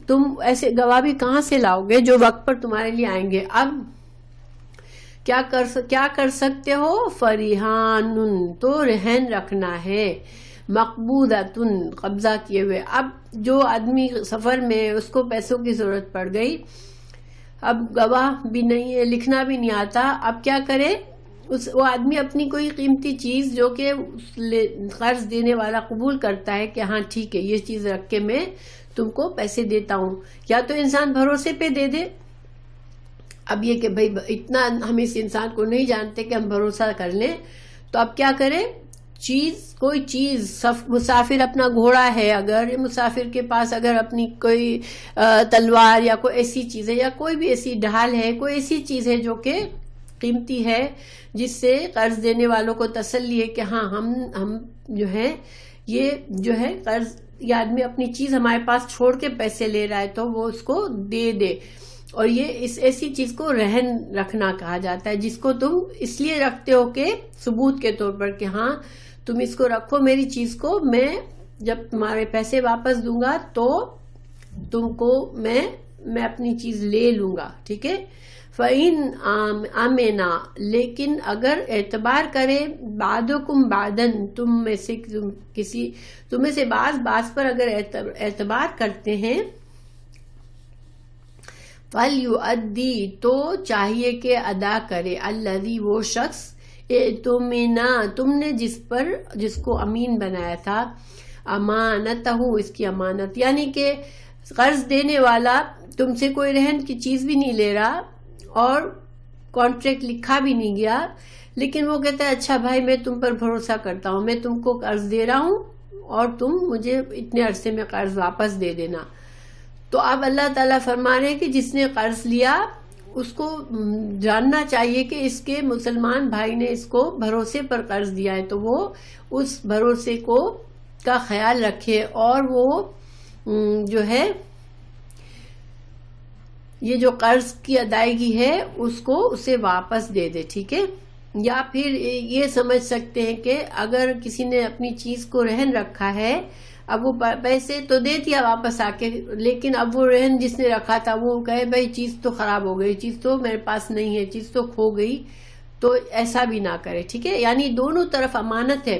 تم ایسے گواہ بھی کہاں سے لاؤ گے جو وقت پر تمہارے لیے آئیں گے؟ اب کیا کر سکتے ہو؟ فریحان، تو رہن رکھنا ہے، مقبوضۃ، قبضہ کیے ہوئے. اب جو آدمی سفر میں اس کو پیسوں کی ضرورت پڑ گئی، اب گواہ بھی نہیں ہے، لکھنا بھی نہیں آتا، اب کیا کرے؟ وہ آدمی اپنی کوئی قیمتی چیز جو کہ قرض دینے والا قبول کرتا ہے کہ ہاں ٹھیک ہے یہ چیز رکھ کے میں تم کو پیسے دیتا ہوں، یا تو انسان بھروسے پہ دے دے. اب یہ کہ بھئی اتنا ہم اس انسان کو نہیں جانتے کہ ہم بھروسہ کر لیں، تو اب کیا کریں، کوئی چیز مسافر اپنا گھوڑا ہے، اگر مسافر کے پاس اگر اپنی کوئی تلوار یا کوئی ایسی چیز ہے، یا کوئی بھی ایسی ڈھال ہے، کوئی ایسی چیز ہے جو کہ قیمتی ہے، جس سے قرض دینے والوں کو تسلی ہے کہ ہاں ہم جو ہے یہ جو ہے قرض، یہ آدمی اپنی چیز ہمارے پاس چھوڑ کے پیسے لے رہا ہے تو وہ اس کو دے دے. اور یہ ایسی چیز کو رہن رکھنا کہا جاتا ہے، جس کو تم اس لیے رکھتے ہو کہ ثبوت کے طور پر کہ ہاں تم اس کو رکھو میری چیز کو، میں جب تمہارے پیسے واپس دوں گا تو تم کو میں اپنی چیز لے لوں گا. ٹھیک ہے. فَإِنْ آمَنَا، لیکن اگر اعتبار کرے بعضکم بعضاً، تم میں سے بعض پر اگر اعتبار کرتے ہیں، فَلْيُؤَدِّ، تو چاہیے کہ ادا کرے، الَّذِي، وہ شخص، اؤتمنا، تم نے جس کو امین بنایا تھا، امانتہ، اس کی امانت. یعنی کہ قرض دینے والا تم سے کوئی رہن کی چیز بھی نہیں لے رہا اور کانٹریکٹ لکھا بھی نہیں گیا، لیکن وہ کہتا ہے اچھا بھائی میں تم پر بھروسہ کرتا ہوں، میں تم کو قرض دے رہا ہوں اور تم مجھے اتنے عرصے میں قرض واپس دے دینا. تو اب اللہ تعالیٰ فرما رہے ہیں کہ جس نے قرض لیا اس کو جاننا چاہیے کہ اس کے مسلمان بھائی نے اس کو بھروسے پر قرض دیا ہے، تو وہ اس بھروسے کا خیال رکھے اور وہ جو ہے یہ جو قرض کی ادائیگی ہے اسے واپس دے دے. ٹھیک ہے. یا پھر یہ سمجھ سکتے ہیں کہ اگر کسی نے اپنی چیز کو رہن رکھا ہے، اب وہ پیسے تو دے دیا واپس آ کے، لیکن اب وہ رہن جس نے رکھا تھا وہ کہے بھائی چیز تو خراب ہو گئی، چیز تو میرے پاس نہیں ہے، چیز تو کھو گئی، تو ایسا بھی نہ کرے. ٹھیک ہے. یعنی دونوں طرف امانت ہے.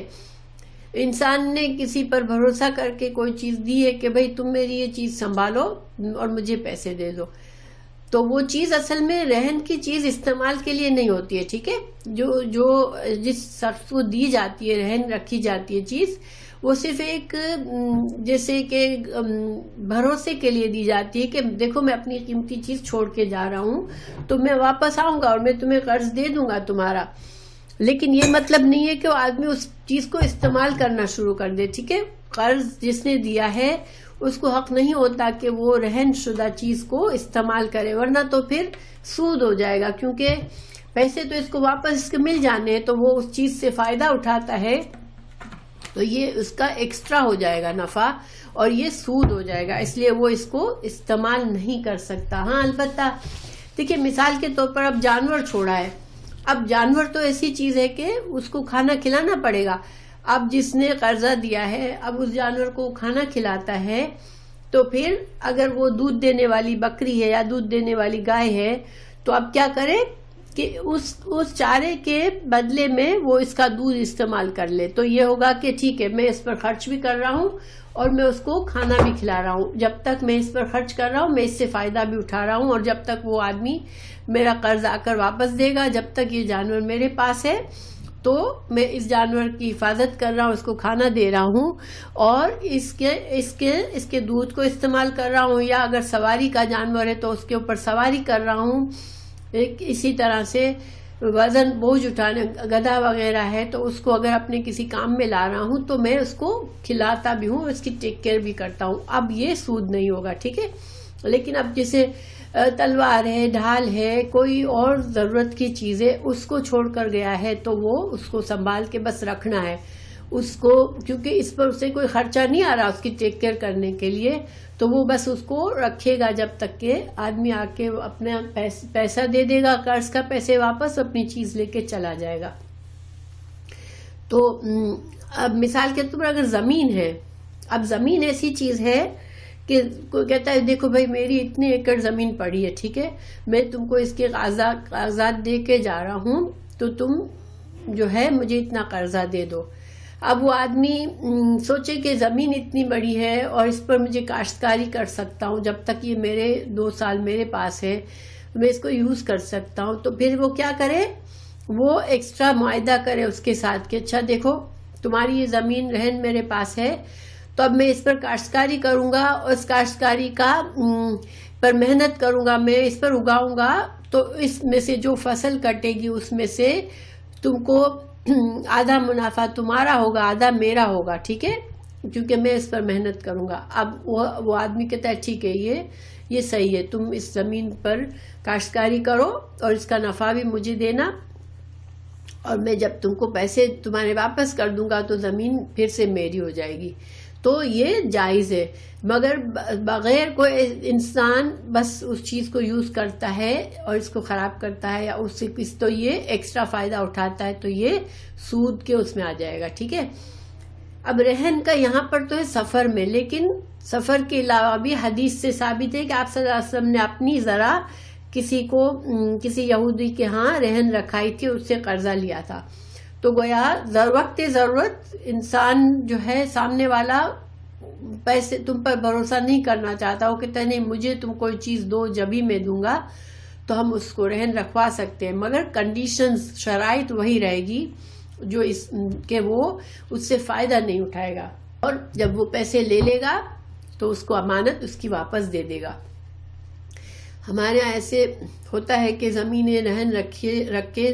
انسان نے کسی پر بھروسہ کر کے کوئی چیز دی ہے کہ بھائی تم میری یہ چیز سنبھالو اور مجھے پیسے دے دو، تو وہ چیز اصل میں رہن کی چیز استعمال کے لیے نہیں ہوتی ہے. ٹھیک ہے. جو جس شخص کو دی جاتی ہے، رہن رکھی جاتی ہے چیز، وہ صرف ایک جیسے کہ بھروسے کے لیے دی جاتی ہے کہ دیکھو میں اپنی قیمتی چیز چھوڑ کے جا رہا ہوں تو میں واپس آؤں گا اور میں تمہیں قرض دے دوں گا تمہارا. لیکن یہ مطلب نہیں ہے کہ وہ آدمی اس چیز کو استعمال کرنا شروع کر دے. ٹھیک ہے. قرض جس نے دیا ہے اس کو حق نہیں ہوتا کہ وہ رہن شدہ چیز کو استعمال کرے، ورنہ تو پھر سود ہو جائے گا، کیونکہ پیسے تو اس کو واپس مل جانے ہیں، تو وہ اس چیز سے فائدہ اٹھاتا ہے تو یہ اس کا ایکسٹرا ہو جائے گا نفع اور یہ سود ہو جائے گا، اس لیے وہ اس کو استعمال نہیں کر سکتا. ہاں البتہ دیکھیے مثال کے طور پر اب جانور چھوڑا ہے، اب جانور تو ایسی چیز ہے کہ اس کو کھانا کھلانا پڑے گا. اب جس نے قرضہ دیا ہے اب اس جانور کو کھانا کھلاتا ہے، تو پھر اگر وہ دودھ دینے والی بکری ہے یا دودھ دینے والی گائے ہے تو اب کیا کرے کہ اس چارے کے بدلے میں وہ اس کا دودھ استعمال کر لے. تو یہ ہوگا کہ ٹھیک ہے میں اس پر خرچ بھی کر رہا ہوں اور میں اس کو کھانا بھی کھلا رہا ہوں، جب تک میں اس پر خرچ کر رہا ہوں میں اس سے فائدہ بھی اٹھا رہا ہوں، اور جب تک وہ آدمی میرا قرض آ کر واپس دے گا، جب تک یہ جانور میرے پاس ہے تو میں اس جانور کی حفاظت کر رہا ہوں، اس کو کھانا دے رہا ہوں اور اس کے دودھ کو استعمال کر رہا ہوں، یا اگر سواری کا جانور ہے تو اس کے اوپر سواری کر رہا ہوں. اسی طرح سے وزن بوجھ اٹھانے گدھا وغیرہ ہے تو اس کو اگر اپنے کسی کام میں لا رہا ہوں تو میں اس کو کھلاتا بھی ہوں، اس کی ٹیک کیئر بھی کرتا ہوں. اب یہ سود نہیں ہوگا. ٹھیک ہے. لیکن اب جیسے تلوار ہے، ڈھال ہے، کوئی اور ضرورت کی چیز ہے، اس کو چھوڑ کر گیا ہے تو وہ اس کو سنبھال کے بس رکھنا ہے اس کو، کیونکہ اس پر اسے کوئی خرچہ نہیں آ رہا اس کی ٹیک کیئر کرنے کے لیے، تو وہ بس اس کو رکھے گا جب تک کہ آدمی آ کے اپنا پیسہ دے دے گا، قرض کا پیسے واپس اپنی چیز لے کے چلا جائے گا. تو اب مثال کے طور پر اگر زمین ہے، اب زمین ایسی چیز ہے کہ کوئی کہتا ہے دیکھو بھائی میری اتنے ایکڑ زمین پڑی ہے، ٹھیک ہے، میں تم کو اس کے کاغذات دے کے جا رہا ہوں تو تم جو ہے مجھے اتنا قرضہ دے دو. اب وہ آدمی سوچے کہ زمین اتنی بڑی ہے اور اس پر مجھے کاشتکاری کر سکتا ہوں، جب تک یہ میرے 2 سال میرے پاس ہے میں اس کو یوز کر سکتا ہوں، تو پھر وہ کیا کرے، وہ ایکسٹرا معاہدہ کرے اس کے ساتھ کہ اچھا دیکھو تمہاری یہ زمین رہن میرے پاس ہے، تو اب میں اس پر کاشتکاری کروں گا، اور اس کاشتکاری کا پر محنت کروں گا، میں اس پر اگاؤں گا، تو اس میں سے جو فصل کٹے گی اس میں سے تم کو آدھا منافع تمہارا ہوگا، آدھا میرا ہوگا، ٹھیک ہے، کیونکہ میں اس پر محنت کروں گا۔ اب وہ آدمی کہتا ہے ٹھیک ہے، یہ صحیح ہے، تم اس زمین پر کاشتکاری کرو اور اس کا نفع بھی مجھے دینا، اور میں جب تم کو پیسے تمہارے واپس کر دوں گا تو زمین پھر سے میری ہو جائے گی۔ تو یہ جائز ہے، مگر بغیر کوئی انسان بس اس چیز کو یوز کرتا ہے اور اس کو خراب کرتا ہے، یا اس سے تو یہ ایکسٹرا فائدہ اٹھاتا ہے، تو یہ سود کے اس میں آ جائے گا، ٹھیک ہے۔ اب رہن کا یہاں پر تو ہے سفر میں، لیکن سفر کے علاوہ بھی حدیث سے ثابت ہے کہ آپ صلی اللہ علیہ وسلم نے اپنی ذرا کسی یہودی کے ہاں رہن رکھائی تھی، اس سے قرضہ لیا تھا، تو گویا وقت ضرورت انسان جو ہے سامنے والا پیسے تم پر بھروسہ نہیں کرنا چاہتا، وہ کہتا ہے نہیں مجھے تم کوئی چیز دو جبھی میں دوں گا، تو ہم اس کو رہن رکھوا سکتے ہیں، مگر کنڈیشنز شرائط وہی رہے گی جو کہ وہ اس سے فائدہ نہیں اٹھائے گا، اور جب وہ پیسے لے لے گا تو اس کو امانت اس کی واپس دے دے گا۔ ہمارے یہاں ایسے ہوتا ہے کہ زمینیں رہن رکھ کے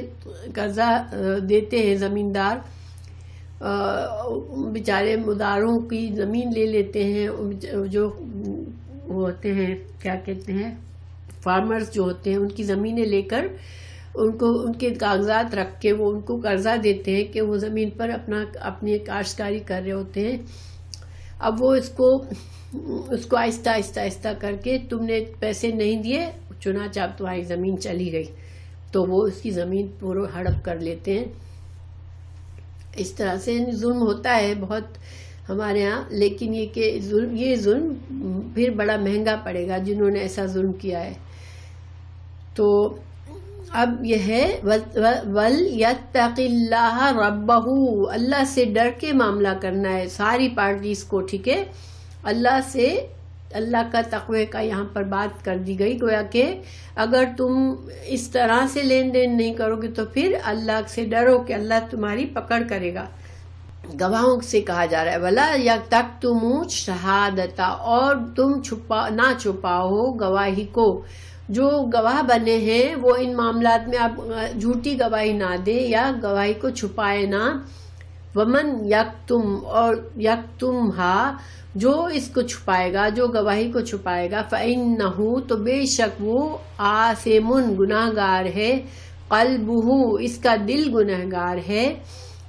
قرضہ دیتے ہیں زمیندار، بیچارے مداروں کی زمین لے لیتے ہیں، جو ہوتے ہیں کیا کہتے ہیں فارمرز جو ہوتے ہیں، ان کی زمینیں لے کر ان کے کاغذات رکھ کے وہ ان کو قرضہ دیتے ہیں کہ وہ زمین پر اپنی کاشتکاری کر رہے ہوتے ہیں۔ اب وہ اس کو آہستہ آہستہ کر کے تم نے پیسے نہیں دیے، چنانچہ اب تمہاری زمین چلی گئی، تو وہ اس کی زمین پورا ہڑپ کر لیتے ہیں۔ اس طرح سے ظلم ہوتا ہے بہت ہمارے ہاں، لیکن یہ ظلم پھر بڑا مہنگا پڑے گا جنہوں نے ایسا ظلم کیا ہے۔ تو اب یہ ہے وَلْيَتَّقِ اللَّهَ رَبَّهُ، اللہ سے ڈر کے معاملہ کرنا ہے ساری پارٹیز کو، ٹھیک ہے، اللہ کا تقوی کا یہاں پر بات کر دی گئی، گویا کہ اگر تم اس طرح سے لین دین نہیں کرو گے تو پھر اللہ سے ڈرو کہ اللہ تمہاری پکڑ کرے گا۔ گواہوں سے کہا جا رہا ہے وَلَا يَكْتُمُوا الشَّهَادَةَ، اور تم نہ چھپاؤ گواہی کو، جو گواہ بنے ہیں وہ ان معاملات میں آپ جھوٹی گواہی نہ دے یا گواہی کو چھپائے نہ۔ ومن یکتم، اور یکتمھا، جو اس کو چھپائے گا، جو گواہی کو چھپائے گا، فإنہ، تو بے شک وہ آثم، گناہ گار ہے، قلبہ، اس کا دل گناہ گار ہے،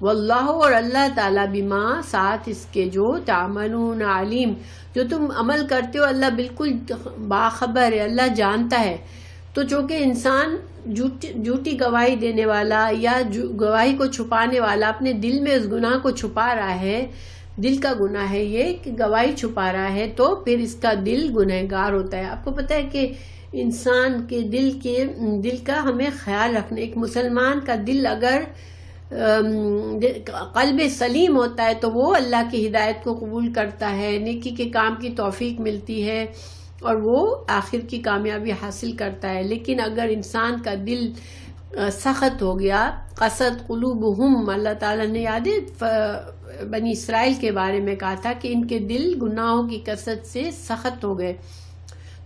واللہ، اور اللہ تعالیٰ، بما، ساتھ اس کے، جو تعملون علیم، جو تم عمل کرتے ہو اللہ بالکل باخبر ہے، اللہ جانتا ہے۔ تو چونکہ انسان جھوٹی گواہی دینے والا یا گواہی کو چھپانے والا اپنے دل میں اس گناہ کو چھپا رہا ہے، دل کا گناہ ہے یہ کہ گواہی چھپا رہا ہے، تو پھر اس کا دل گنہگار ہوتا ہے۔ آپ کو پتہ ہے کہ انسان کے دل کا ہمیں خیال رکھنا، ایک مسلمان کا دل اگر قلب سلیم ہوتا ہے تو وہ اللہ کی ہدایت کو قبول کرتا ہے، نیکی کے کام کی توفیق ملتی ہے اور وہ آخر کی کامیابی حاصل کرتا ہے۔ لیکن اگر انسان کا دل سخت ہو گیا، قسد قلوبہم، اللہ تعالیٰ نے یاد ہے بنی اسرائیل کے بارے میں کہا تھا کہ ان کے دل گناہوں کی کثرت سے سخت ہو گئے۔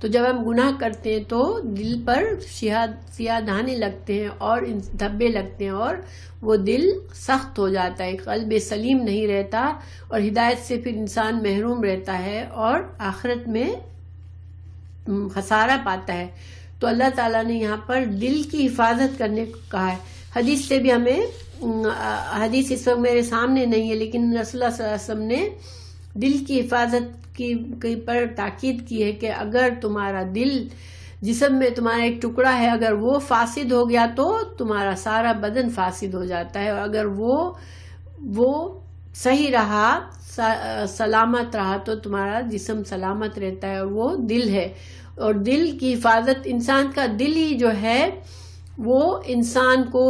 تو جب ہم گناہ کرتے ہیں تو دل پر سیاہ دھانے لگتے ہیں اور دھبے لگتے ہیں اور وہ دل سخت ہو جاتا ہے، قلب سلیم نہیں رہتا اور ہدایت سے پھر انسان محروم رہتا ہے اور آخرت میں خسارہ پاتا ہے۔ تو اللہ تعالیٰ نے یہاں پر دل کی حفاظت کرنے کو کہا ہے۔ حدیث سے بھی ہمیں، حدیث اس وقت میرے سامنے نہیں ہے لیکن رسول اللہ صلی اللہ علیہ وسلم نے دل کی حفاظت کی پر تاکید کی ہے کہ اگر تمہارا دل، جسم میں تمہارا ایک ٹکڑا ہے، اگر وہ فاسد ہو گیا تو تمہارا سارا بدن فاسد ہو جاتا ہے، اور اگر وہ صحیح رہا، سلامت رہا تو تمہارا جسم سلامت رہتا ہے، اور وہ دل ہے۔ اور دل کی حفاظت، انسان کا دل ہی جو ہے وہ انسان کو،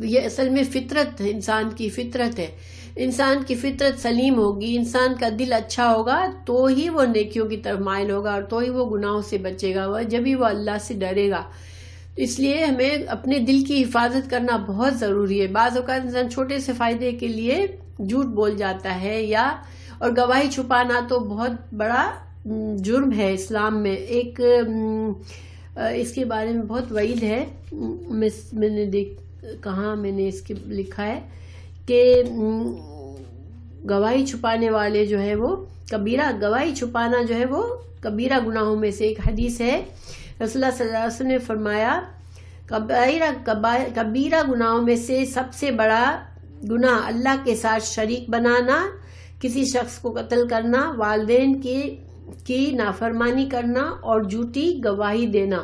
یہ اصل میں فطرت ہے، انسان کی فطرت ہے۔ انسان کی فطرت سلیم ہوگی، انسان کا دل اچھا ہوگا تو ہی وہ نیکیوں کی طرف مائل ہوگا اور تو ہی وہ گناہوں سے بچے گا، جب ہی وہ اللہ سے ڈرے گا۔ اس لیے ہمیں اپنے دل کی حفاظت کرنا بہت ضروری ہے. بعض اوقات انسان چھوٹے سے فائدے کے لیے جھوٹ بول جاتا ہے اور گواہی چھپانا تو بہت بڑا جرم ہے اسلام میں. ایک اس کے بارے میں بہت وعید ہے. میں نے کہاں میں نے اس کے لکھا ہے کہ گواہی چھپانے والے جو ہے وہ گواہی چھپانا جو ہے وہ کبیرہ گناہوں میں سے ایک حدیث ہے. رسول اللہ صلی اللہ علیہ وسلم نے فرمایا کبیرہ گناہوں میں سے سب سے بڑا گناہ اللہ کے ساتھ شریک بنانا، کسی شخص کو قتل کرنا، والدین کی نافرمانی کرنا اور جھوٹی گواہی دینا،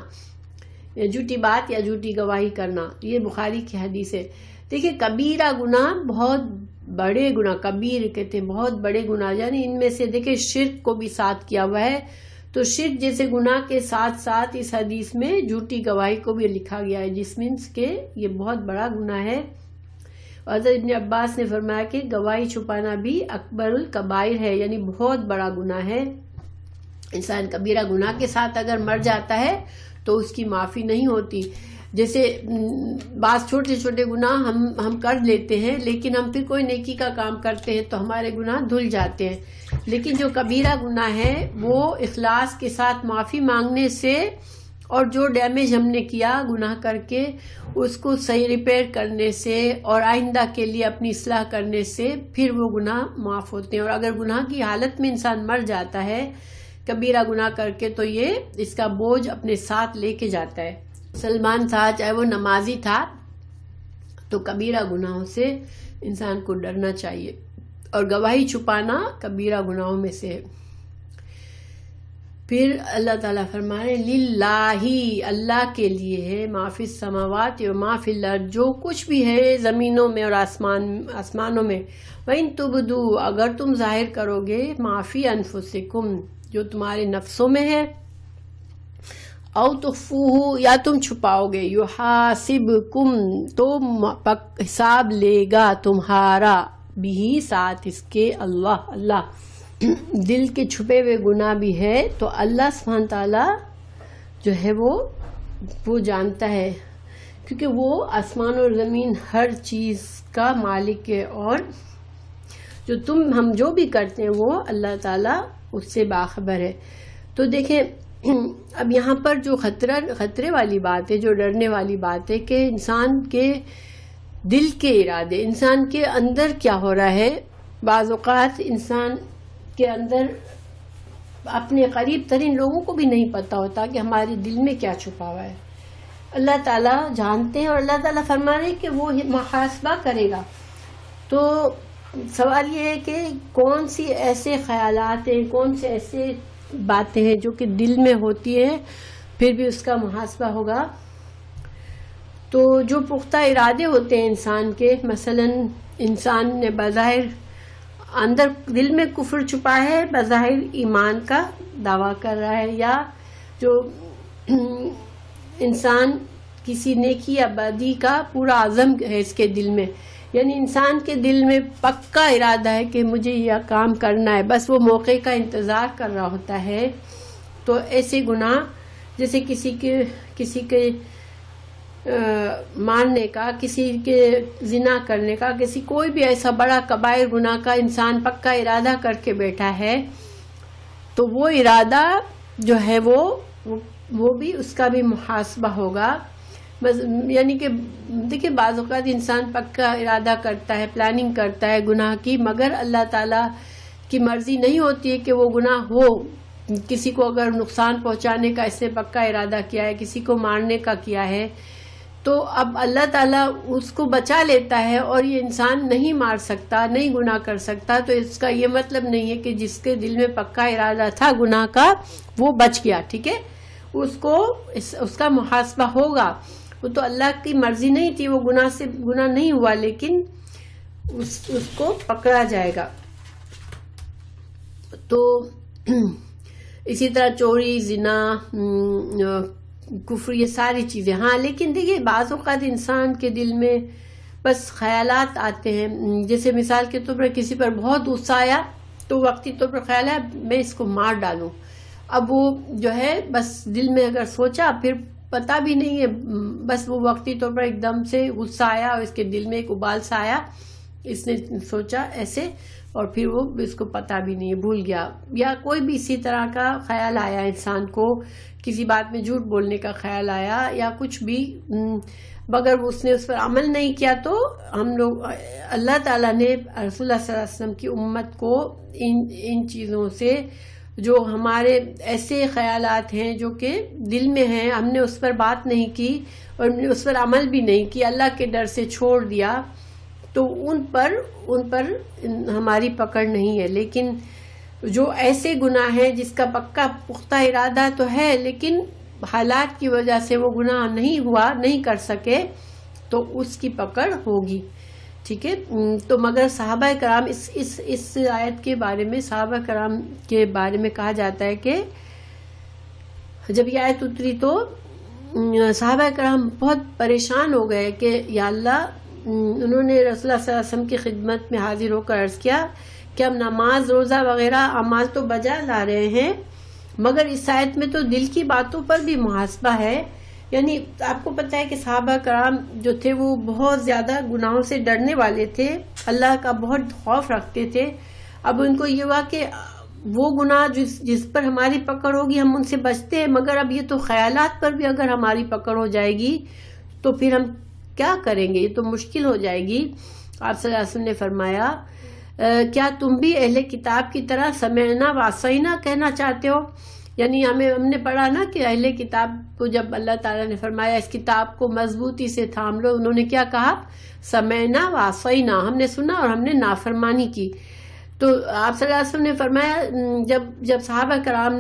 جھوٹی بات یا جھوٹی گواہی کرنا. یہ بخاری کی حدیث ہے. دیکھیں کبیرہ گناہ بہت بڑے گناہ، کبیر کہتے ہیں بہت بڑے گناہ، یعنی ان میں سے دیکھیں شرک کو بھی ساتھ کیا ہوا ہے. تو شرک جیسے گناہ کے ساتھ ساتھ اس حدیث میں جھوٹی گواہی کو بھی لکھا گیا ہے، جس مینس کہ یہ بہت بڑا گناہ ہے. حضرت ابن عباس نے فرمایا کہ گواہی چھپانا بھی اکبر الکبائر ہے، یعنی بہت بڑا گناہ ہے. انسان کبیرہ گناہ کے ساتھ اگر مر جاتا ہے تو اس کی معافی نہیں ہوتی. جیسے بعض چھوٹے چھوٹے گناہ ہم کر لیتے ہیں، لیکن ہم پھر کوئی نیکی کا کام کرتے ہیں تو ہمارے گناہ دھل جاتے ہیں. لیکن جو کبیرہ گناہ ہے وہ اخلاص کے ساتھ معافی مانگنے سے اور جو ڈیمیج ہم نے کیا گناہ کر کے اس کو صحیح ریپیئر کرنے سے اور آئندہ کے لیے اپنی اصلاح کرنے سے پھر وہ گناہ معاف ہوتے ہیں. اور اگر گناہ کی حالت میں انسان مر جاتا ہے کبیرہ گناہ کر کے تو یہ اس کا بوجھ اپنے ساتھ لے کے جاتا ہے. مسلمان تھا چاہے وہ نمازی تھا تو کبیرہ گناہوں سے انسان کو ڈرنا چاہیے. اور گواہی چھپانا کبیرہ گناہوں میں سے. پھر اللہ تعالیٰ فرمائے للہ، اللہ کے لیے ہے، ما فی السماوات و ما فی الارض، جو کچھ بھی ہے زمینوں میں اور آسمانوں میں. وَإِن تُبْدُوا، اگر تم ظاہر کرو گے، ما فی انفسکم، جو تمہارے نفسوں میں ہے، او تخفوہ، یا تم چھپاؤ گے، یحاسبکم، تو حساب لے گا تمہارا، بھی ساتھ اس کے اللہ. دل کے چھپے ہوئے گناہ بھی ہے تو اللہ سبحانہ تعالیٰ جو ہے وہ جانتا ہے، کیونکہ وہ آسمان اور زمین ہر چیز کا مالک ہے، اور ہم جو بھی کرتے ہیں وہ اللہ تعالیٰ اس سے باخبر ہے. تو دیکھیں اب یہاں پر جو خطرے والی بات ہے، جو ڈرنے والی بات ہے کہ انسان کے دل کے ارادے، انسان کے اندر کیا ہو رہا ہے. بعض اوقات انسان کے اندر اپنے قریب ترین لوگوں کو بھی نہیں پتا ہوتا کہ ہمارے دل میں کیا چھپا ہوا ہے. اللہ تعالیٰ جانتے ہیں، اور اللہ تعالیٰ فرما رہے ہیں کہ وہ محاسبہ کرے گا. تو سوال یہ ہے کہ کون سی ایسے خیالات ہیں، کون سے ایسے باتیں ہیں جو کہ دل میں ہوتی ہیں پھر بھی اس کا محاسبہ ہوگا. تو جو پختہ ارادے ہوتے ہیں انسان کے، مثلا انسان نے بظاہر اندر دل میں کفر چھپا ہے، بظاہر ایمان کا دعویٰ کر رہا ہے، یا جو انسان کسی نیکی یا بدی کا پورا عزم ہے اس کے دل میں، یعنی انسان کے دل میں پکا ارادہ ہے کہ مجھے یہ کام کرنا ہے، بس وہ موقع کا انتظار کر رہا ہوتا ہے. تو ایسے گناہ جیسے کسی کے مارنے کا، کسی کے زنا کرنے کا، کوئی بھی ایسا بڑا کبائر گناہ کا انسان پکا ارادہ کر کے بیٹھا ہے تو وہ ارادہ جو ہے وہ بھی اس کا بھی محاسبہ ہوگا. یعنی کہ دیکھیں بعض اوقات انسان پکا ارادہ کرتا ہے، پلاننگ کرتا ہے گناہ کی، مگر اللہ تعالیٰ کی مرضی نہیں ہوتی ہے کہ وہ گناہ ہو. کسی کو اگر نقصان پہنچانے کا اس نے پکا ارادہ کیا ہے، کسی کو مارنے کا کیا ہے، تو اب اللہ تعالیٰ اس کو بچا لیتا ہے اور یہ انسان نہیں مار سکتا، نہیں گناہ کر سکتا. تو اس کا یہ مطلب نہیں ہے کہ جس کے دل میں پکا ارادہ تھا گناہ کا وہ بچ گیا. ٹھیک ہے، اس کا محاسبہ ہوگا. وہ تو اللہ کی مرضی نہیں تھی، وہ گناہ نہیں ہوا، لیکن اس کو پکڑا جائے گا. تو اسی طرح چوری، زنا، کفر، یہ ساری چیزیں. ہاں لیکن دیکھیے بعض اوقات انسان کے دل میں بس خیالات آتے ہیں. جیسے مثال کے طور پر کسی پر بہت غصہ آیا تو وقتی طور پر خیال ہے میں اس کو مار ڈالوں. اب وہ جو ہے بس دل میں اگر سوچا پھر پتہ بھی نہیں ہے، بس وہ وقتی طور پر ایک دم سے غصہ آیا اور اس کے دل میں ایک ابال سا آیا، اس نے سوچا ایسے، اور پھر وہ اس کو پتہ بھی نہیں ہے، بھول گیا. یا کوئی بھی اسی طرح کا خیال آیا انسان کو، کسی بات میں جھوٹ بولنے کا خیال آیا یا کچھ بھی، مگر اس نے اس پر عمل نہیں کیا، تو ہم لوگ اللہ تعالیٰ نے رسول اللہ صلی اللہ علیہ وسلم کی امت کو ان چیزوں سے، جو ہمارے ایسے خیالات ہیں جو کہ دل میں ہیں، ہم نے اس پر بات نہیں کی اور ہم نے اس پر عمل بھی نہیں کی، اللہ کے ڈر سے چھوڑ دیا، تو ان پر ہماری پکڑ نہیں ہے. لیکن جو ایسے گناہ ہیں جس کا پکا پختہ ارادہ تو ہے لیکن حالات کی وجہ سے وہ گناہ نہیں کر سکے، تو اس کی پکڑ ہوگی. ٹھیک ہے. تو مگر صحابہ کرام اس آیت کے بارے میں، صحابہ کرام کے بارے میں کہا جاتا ہے کہ جب یہ آیت اتری تو صحابہ کرام بہت پریشان ہو گئے کہ یا اللہ، انہوں نے رسول اللہ صلی اللہ علیہ وسلم کی خدمت میں حاضر ہو کر عرض کیا کہ ہم نماز، روزہ وغیرہ اعمال تو بجا لا رہے ہیں، مگر اس آیت میں تو دل کی باتوں پر بھی محاسبہ ہے. یعنی آپ کو پتہ ہے کہ صحابہ کرام جو تھے وہ بہت زیادہ گناہوں سے ڈرنے والے تھے، اللہ کا بہت خوف رکھتے تھے. اب ان کو یہ ہوا کہ وہ گناہ جس پر ہماری پکڑ ہوگی ہم ان سے بچتے ہیں، مگر اب یہ تو خیالات پر بھی اگر ہماری پکڑ ہو جائے گی تو پھر ہم کیا کریں گے، یہ تو مشکل ہو جائے گی. آپ صلی اللہ علیہ وسلم نے فرمایا کیا تم بھی اہل کتاب کی طرح سمعنا وعصینا کہنا چاہتے ہو؟ یعنی ہم نے پڑھا نا کہ اہل کتاب کو جب اللہ تعالیٰ نے فرمایا اس کتاب کو مضبوطی سے تھام لو، انہوں نے کیا کہا؟ سمعنا وعصینا، ہم نے سنا اور ہم نے نافرمانی کی. تو آپ صلی اللہ علیہ وسلم نے فرمایا جب صحابہ کرام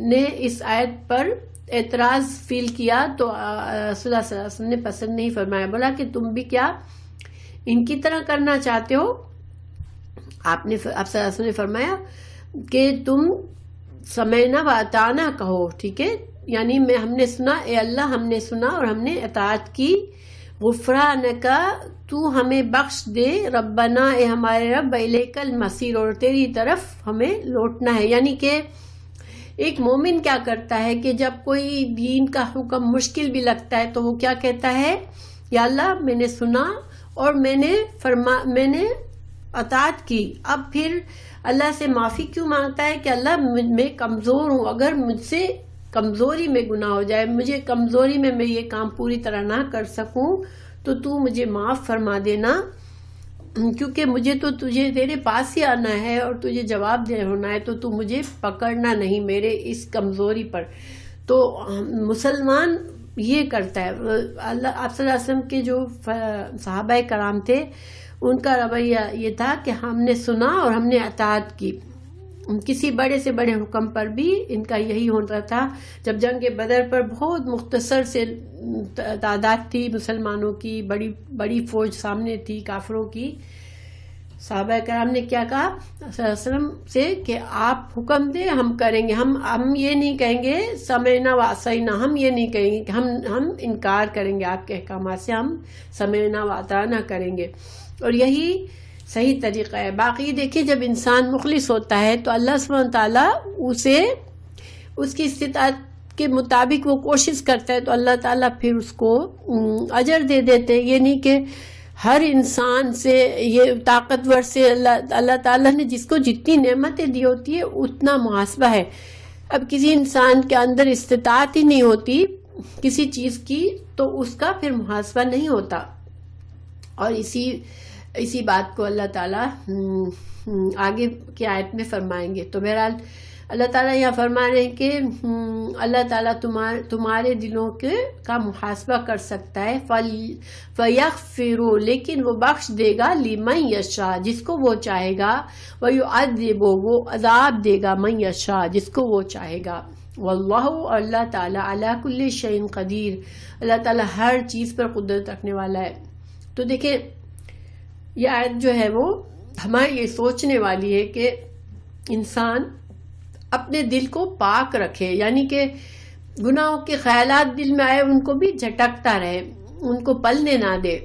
نے اس آیت پر اعتراض فیل کیا تو رسول اللہ صلی اللہ علیہ وسلم نے پسند نہیں فرمایا، بولا کہ تم بھی کیا ان کی طرح کرنا چاہتے ہو؟ آپ صلی اللہ علیہ وسلم نے فرمایا کہ تم سمعنا و اطعنا کہو. ٹھیک ہے. یعنی ہم نے سنا، اے اللہ ہم نے سنا اور ہم نے اطاعت کی. غفرانکا، تو ہمیں بخش دے، ربنا، اے ہمارے رب، الیک المصیر، اور تیری طرف ہمیں لوٹنا ہے. یعنی کہ ایک مومن کیا کرتا ہے کہ جب کوئی دین کا حکم مشکل بھی لگتا ہے تو وہ کیا کہتا ہے؟ یا اللہ میں نے سنا اور میں نے اطاعت کی. اب پھر اللہ سے معافی کیوں مانگتا ہے کہ اللہ میں کمزور ہوں، اگر مجھ سے کمزوری میں گناہ ہو جائے، مجھے کمزوری میں یہ کام پوری طرح نہ کر سکوں تو مجھے معاف فرما دینا، کیونکہ مجھے تو تجھے تیرے پاس ہی آنا ہے اور تجھے جواب دے ہونا ہے، تو مجھے پکڑنا نہیں میرے اس کمزوری پر. تو مسلمان یہ کرتا ہے. اللہ آپ صلی اللہ علیہ وسلم کے جو صحابہ کرام تھے ان کا رویہ یہ تھا کہ ہم نے سنا اور ہم نے اطاعت کی. کسی بڑے سے بڑے حکم پر بھی ان کا یہی ہوتا تھا. جب جنگ بدر پر بہت مختصر سے تعداد تھی مسلمانوں کی، بڑی فوج سامنے تھی کافروں کی، صحابہ کرام نے کیا کہا صلی اللہ علیہ وسلم سے کہ آپ حکم دیں ہم کریں گے. ہم یہ نہیں کہیں گے سمعنا وعصینا، ہم یہ نہیں کہیں گے کہ ہم انکار کریں گے آپ کے احکامات سے، ہم سمعنا واطعنا کریں گے. اور یہی صحیح طریقہ ہے. باقی دیکھیں جب انسان مخلص ہوتا ہے تو اللہ سبحانہ وتعالیٰ اسے اس کی استطاعت کے مطابق وہ کوشش کرتا ہے تو اللہ تعالیٰ پھر اس کو اجر دے دیتے ہیں. یہ نہیں کہ ہر انسان سے یہ طاقتور سے اللہ تعالیٰ نے جس کو جتنی نعمتیں دی ہوتی ہے اتنا محاسبہ ہے. اب کسی انسان کے اندر استطاعت ہی نہیں ہوتی کسی چیز کی تو اس کا پھر محاسبہ نہیں ہوتا. اور اسی بات کو اللہ تعالیٰ آگے کی آیت میں فرمائیں گے. تو بہرحال اللہ تعالیٰ یہاں فرما رہے ہیں کہ اللہ تعالیٰ تمہارے دلوں کا محاسبہ کر سکتا ہے. فَيَغْفِرُ، لیکن وہ بخش دے گا، لِمَن یشاء، جس کو وہ چاہے گا، وَيُعَذِّبُ، وہ عذاب دے گا، مَن یشاء، جس کو وہ چاہے گا. وَاللَّهُ، اللہ تعالیٰ، عَلَى كُلِّ شَيْءٍ قدیر، اللہ تعالیٰ ہر چیز پر قدرت رکھنے والا ہے. تو دیکھیں یہ آیت جو ہے وہ ہماری یہ سوچنے والی ہے کہ انسان اپنے دل کو پاک رکھے، یعنی کہ گناہوں کے خیالات دل میں آئے ان کو بھی جھٹکتا رہے، ان کو پلنے نہ دے.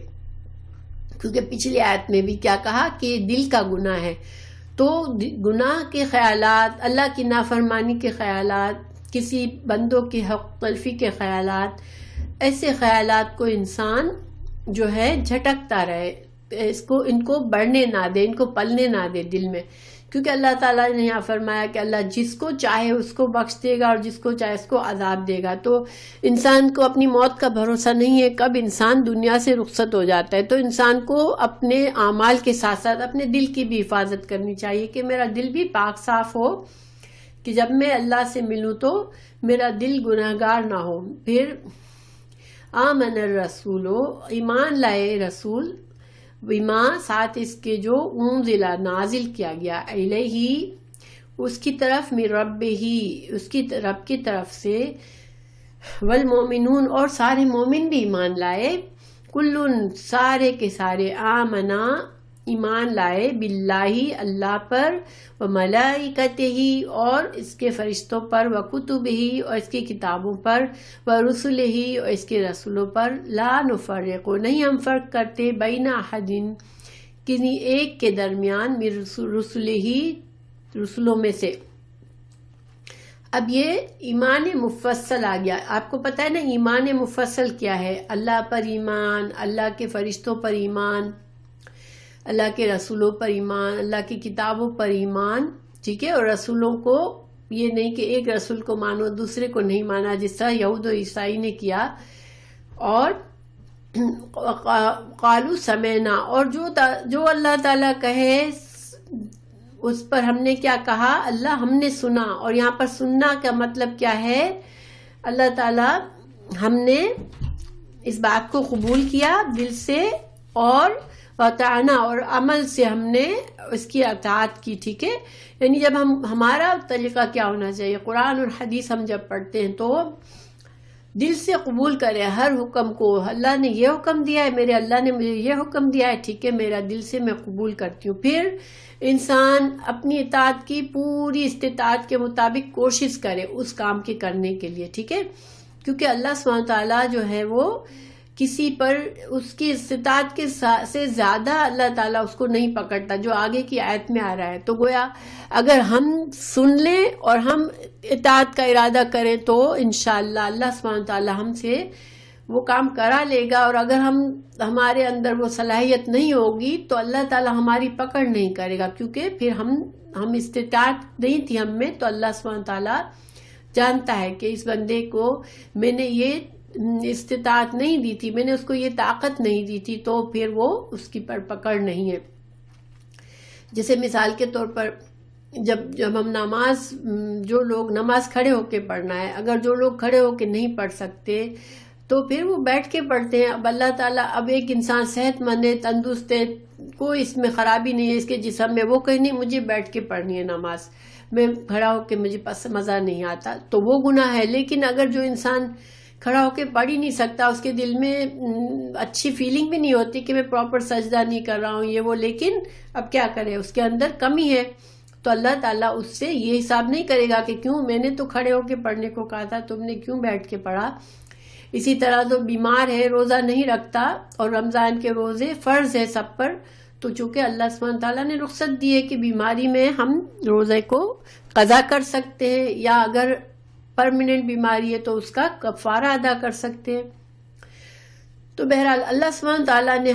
کیونکہ پچھلی آیت میں بھی کیا کہا کہ دل کا گناہ ہے. تو گناہ کے خیالات، اللہ کی نافرمانی کے خیالات کسی بندوں کی حق تلفی کے خیالات، ایسے خیالات کو انسان جو ہے جھٹکتا رہے، ان کو بڑھنے نہ دے، ان کو پلنے نہ دے دل میں، کیونکہ اللہ تعالیٰ نے یہاں فرمایا کہ اللہ جس کو چاہے اس کو بخش دے گا اور جس کو چاہے اس کو عذاب دے گا۔ تو انسان کو اپنی موت کا بھروسہ نہیں ہے، کب انسان دنیا سے رخصت ہو جاتا ہے۔ تو انسان کو اپنے اعمال کے ساتھ ساتھ اپنے دل کی بھی حفاظت کرنی چاہیے کہ میرا دل بھی پاک صاف ہو، کہ جب میں اللہ سے ملوں تو میرا دل گناہگار نہ ہو۔ پھر آمن الرسول، ایمان لائے رسول، بما ساتھ اس کے جو انزل نازل کیا گیا، الیہ اس کی طرف، من ربہ اس کی رب کی طرف سے، والمومنون اور سارے مومن بھی ایمان لائے، کلن سارے کے سارے، آمنا ایمان لائے، باللہ اللہ پر، وملائکتہ اور اس کے فرشتوں پر، وکتبہ اور اس کی کتابوں پر، ورسلہ اور اس کے رسولوں پر، لا نفرق نہیں ہم فرق کرتے، بین احد کسی ایک کے درمیان، من رسلہ رسولوں میں سے۔ اب یہ ایمان مفصل آ گیا، آپ کو پتہ ہے نا ایمان مفصل کیا ہے؟ اللہ پر ایمان، اللہ کے فرشتوں پر ایمان، اللہ کے رسولوں پر ایمان، اللہ کی کتابوں پر ایمان، ٹھیک ہے؟ اور رسولوں کو یہ نہیں کہ ایک رسول کو مانو دوسرے کو نہیں مانا، جس طرح یہود و عیسائی نے کیا۔ اور قالوا سمعنا، اور جو اللہ تعالیٰ کہے اس پر ہم نے کیا کہا؟ اللہ ہم نے سنا۔ اور یہاں پر سننا کا مطلب کیا ہے؟ اللہ تعالیٰ ہم نے اس بات کو قبول کیا دل سے، اور وطعنا اور عمل سے ہم نے اس کی اطاعت کی، ٹھیک ہے؟ یعنی جب ہمارا طریقہ کیا ہونا چاہیے؟ قرآن اور حدیث ہم جب پڑھتے ہیں تو دل سے قبول کریں ہر حکم کو، اللہ نے یہ حکم دیا ہے، میرے اللہ نے مجھے یہ حکم دیا ہے، ٹھیک ہے، میرا دل سے میں قبول کرتی ہوں۔ پھر انسان اپنی اطاعت کی پوری استطاعت کے مطابق کوشش کرے اس کام کے کرنے کے لیے، ٹھیک ہے؟ کیونکہ اللہ سبحانہ وتعالیٰ جو ہے وہ کسی پر اس کی استطاعت کے سے زیادہ اللہ تعالیٰ اس کو نہیں پکڑتا، جو آگے کی آیت میں آ رہا ہے۔ تو گویا اگر ہم سن لیں اور ہم اطاعت کا ارادہ کریں تو انشاءاللہ اللہ سبحانہ وتعالیٰ ہم سے وہ کام کرا لے گا، اور اگر ہمارے اندر وہ صلاحیت نہیں ہوگی تو اللہ تعالیٰ ہماری پکڑ نہیں کرے گا، کیونکہ پھر ہم استطاعت نہیں تھی ہم میں، تو اللہ سبحانہ وتعالیٰ جانتا ہے کہ اس بندے کو میں نے یہ استطاعت نہیں دی تھی، میں نے اس کو یہ طاقت نہیں دی تھی، تو پھر وہ اس کی پر پکڑ نہیں ہے۔ جیسے مثال کے طور پر جب ہم نماز، جو لوگ نماز کھڑے ہو کے پڑھنا ہے، اگر جو لوگ کھڑے ہو کے نہیں پڑھ سکتے تو پھر وہ بیٹھ کے پڑھتے ہیں۔ اب اللہ تعالیٰ، اب ایک انسان صحت مند ہے، تندرست ہے، کوئی اس میں خرابی نہیں ہے اس کے جسم میں، وہ کہیں نہیں مجھے بیٹھ کے پڑھنی ہے نماز، میں کھڑا ہو کے مجھے مزہ نہیں آتا، تو وہ گناہ ہے۔ لیکن اگر جو انسان کھڑا ہو کے پڑھ ہی نہیں سکتا، اس کے دل میں اچھی فیلنگ بھی نہیں ہوتی کہ میں پراپر سجدہ نہیں کر رہا ہوں یہ وہ، لیکن اب کیا کرے، اس کے اندر کمی ہے، تو اللہ تعالیٰ اس سے یہ حساب نہیں کرے گا کہ کیوں میں نے تو کھڑے ہو کے پڑھنے کو کہا تھا، تم نے کیوں بیٹھ کے پڑھا۔ اسی طرح جو بیمار ہے، روزہ نہیں رکھتا، اور رمضان کے روزے فرض ہے سب پر، تو چونکہ اللہ سبحانہ تعالیٰ نے رخصت دی ہے کہ بیماری میں ہم روزے کو قضا کر سکتے ہیں، یا اگر پرماننٹ بیماری ہے تو اس کا کفارہ ادا کر سکتے ہیں۔ تو بہرحال اللہ سبحانہ تعالیٰ نے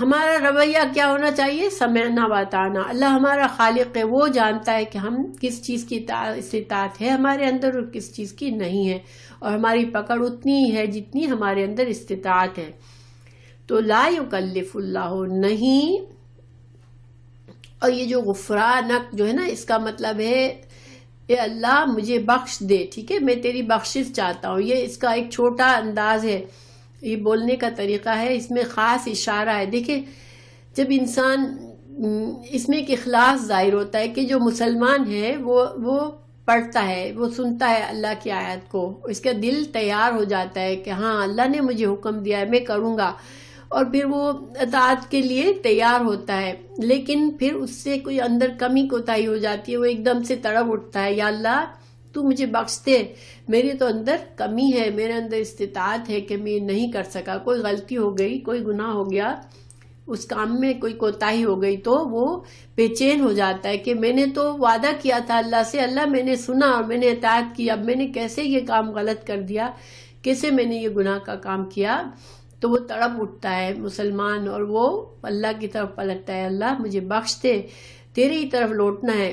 ہمارا رویہ کیا ہونا چاہیے؟ سمعنا واطعنا۔ اللہ ہمارا خالق ہے، وہ جانتا ہے کہ ہم کس چیز کی استطاعت ہے ہمارے اندر اور کس چیز کی نہیں ہے، اور ہماری پکڑ اتنی ہی ہے جتنی ہمارے اندر استطاعت ہے۔ تو لا یکلف اللہ نہیں، اور یہ جو غفرانک جو ہے نا، اس کا مطلب ہے اے اللہ مجھے بخش دے، ٹھیک ہے، میں تیری بخشش چاہتا ہوں۔ یہ اس کا ایک چھوٹا انداز ہے، یہ بولنے کا طریقہ ہے، اس میں خاص اشارہ ہے۔ دیکھیں جب انسان اس میں ایک اخلاص ظاہر ہوتا ہے کہ جو مسلمان ہے وہ پڑھتا ہے، وہ سنتا ہے اللہ کی آیت کو، اس کا دل تیار ہو جاتا ہے کہ ہاں اللہ نے مجھے حکم دیا ہے میں کروں گا، اور پھر وہ اطاعت کے لیے تیار ہوتا ہے۔ لیکن پھر اس سے کوئی اندر کمی کوتاہی ہو جاتی ہے، وہ ایک دم سے تڑپ اٹھتا ہے، یا اللہ تو مجھے بخش دے، میری تو اندر کمی ہے، میرے اندر استطاعت ہے کہ میں نہیں کر سکا، کوئی غلطی ہو گئی، کوئی گناہ ہو گیا، اس کام میں کوئی کوتاہی ہو گئی تو وہ بے چین ہو جاتا ہے کہ میں نے تو وعدہ کیا تھا اللہ سے، اللہ میں نے سنا اور میں نے اطاعت کی، اب میں نے کیسے یہ کام غلط کر دیا، کیسے میں نے یہ گناہ کا کام کیا. تو وہ تڑپ اٹھتا ہے مسلمان اور وہ اللہ کی طرف پلٹتا ہے، اللہ مجھے بخش دے، تیرے ہی طرف لوٹنا ہے.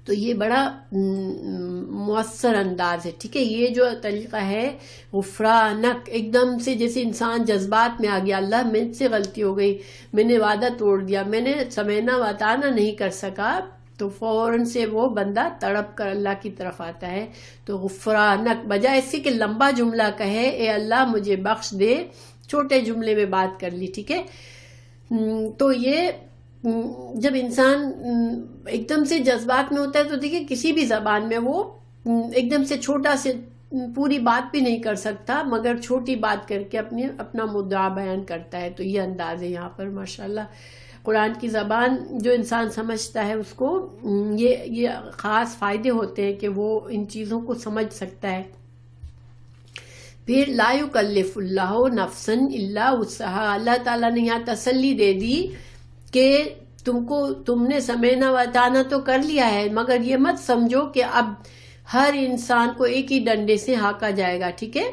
تو یہ بڑا مؤثر انداز ہے. ٹھیک ہے، یہ جو طریقہ ہے غفرانک، ایک دم سے جیسے انسان جذبات میں آ گیا، اللہ مجھ سے غلطی ہو گئی، میں نے وعدہ توڑ دیا، میں نے سمینا وطانہ نہیں کر سکا، تو فوراً سے وہ بندہ تڑپ کر اللہ کی طرف آتا ہے. تو غفرانک بجائے اس کے لمبا جملہ کہے اے اللہ مجھے بخش دے، چھوٹے جملے میں بات کر لی. ٹھیک ہے، تو یہ جب انسان ایک دم سے جذبات میں ہوتا ہے تو دیکھیں کسی بھی زبان میں وہ ایک دم سے چھوٹا سے پوری بات بھی نہیں کر سکتا، مگر چھوٹی بات کر کے اپنا مدعا بیان کرتا ہے. تو یہ انداز ہے یہاں پر ماشاءاللہ. قرآن کی زبان جو انسان سمجھتا ہے اس کو یہ خاص فائدے ہوتے ہیں کہ وہ ان چیزوں کو سمجھ سکتا ہے. پھر لا یکلف اللہ نفسا الا وسعها، اللہ تعالیٰ نے یہاں تسلی دے دی کہ تم نے سمینا وطانہ تو کر لیا ہے، مگر یہ مت سمجھو کہ اب ہر انسان کو ایک ہی ڈنڈے سے ہانکا جائے گا. ٹھیک ہے،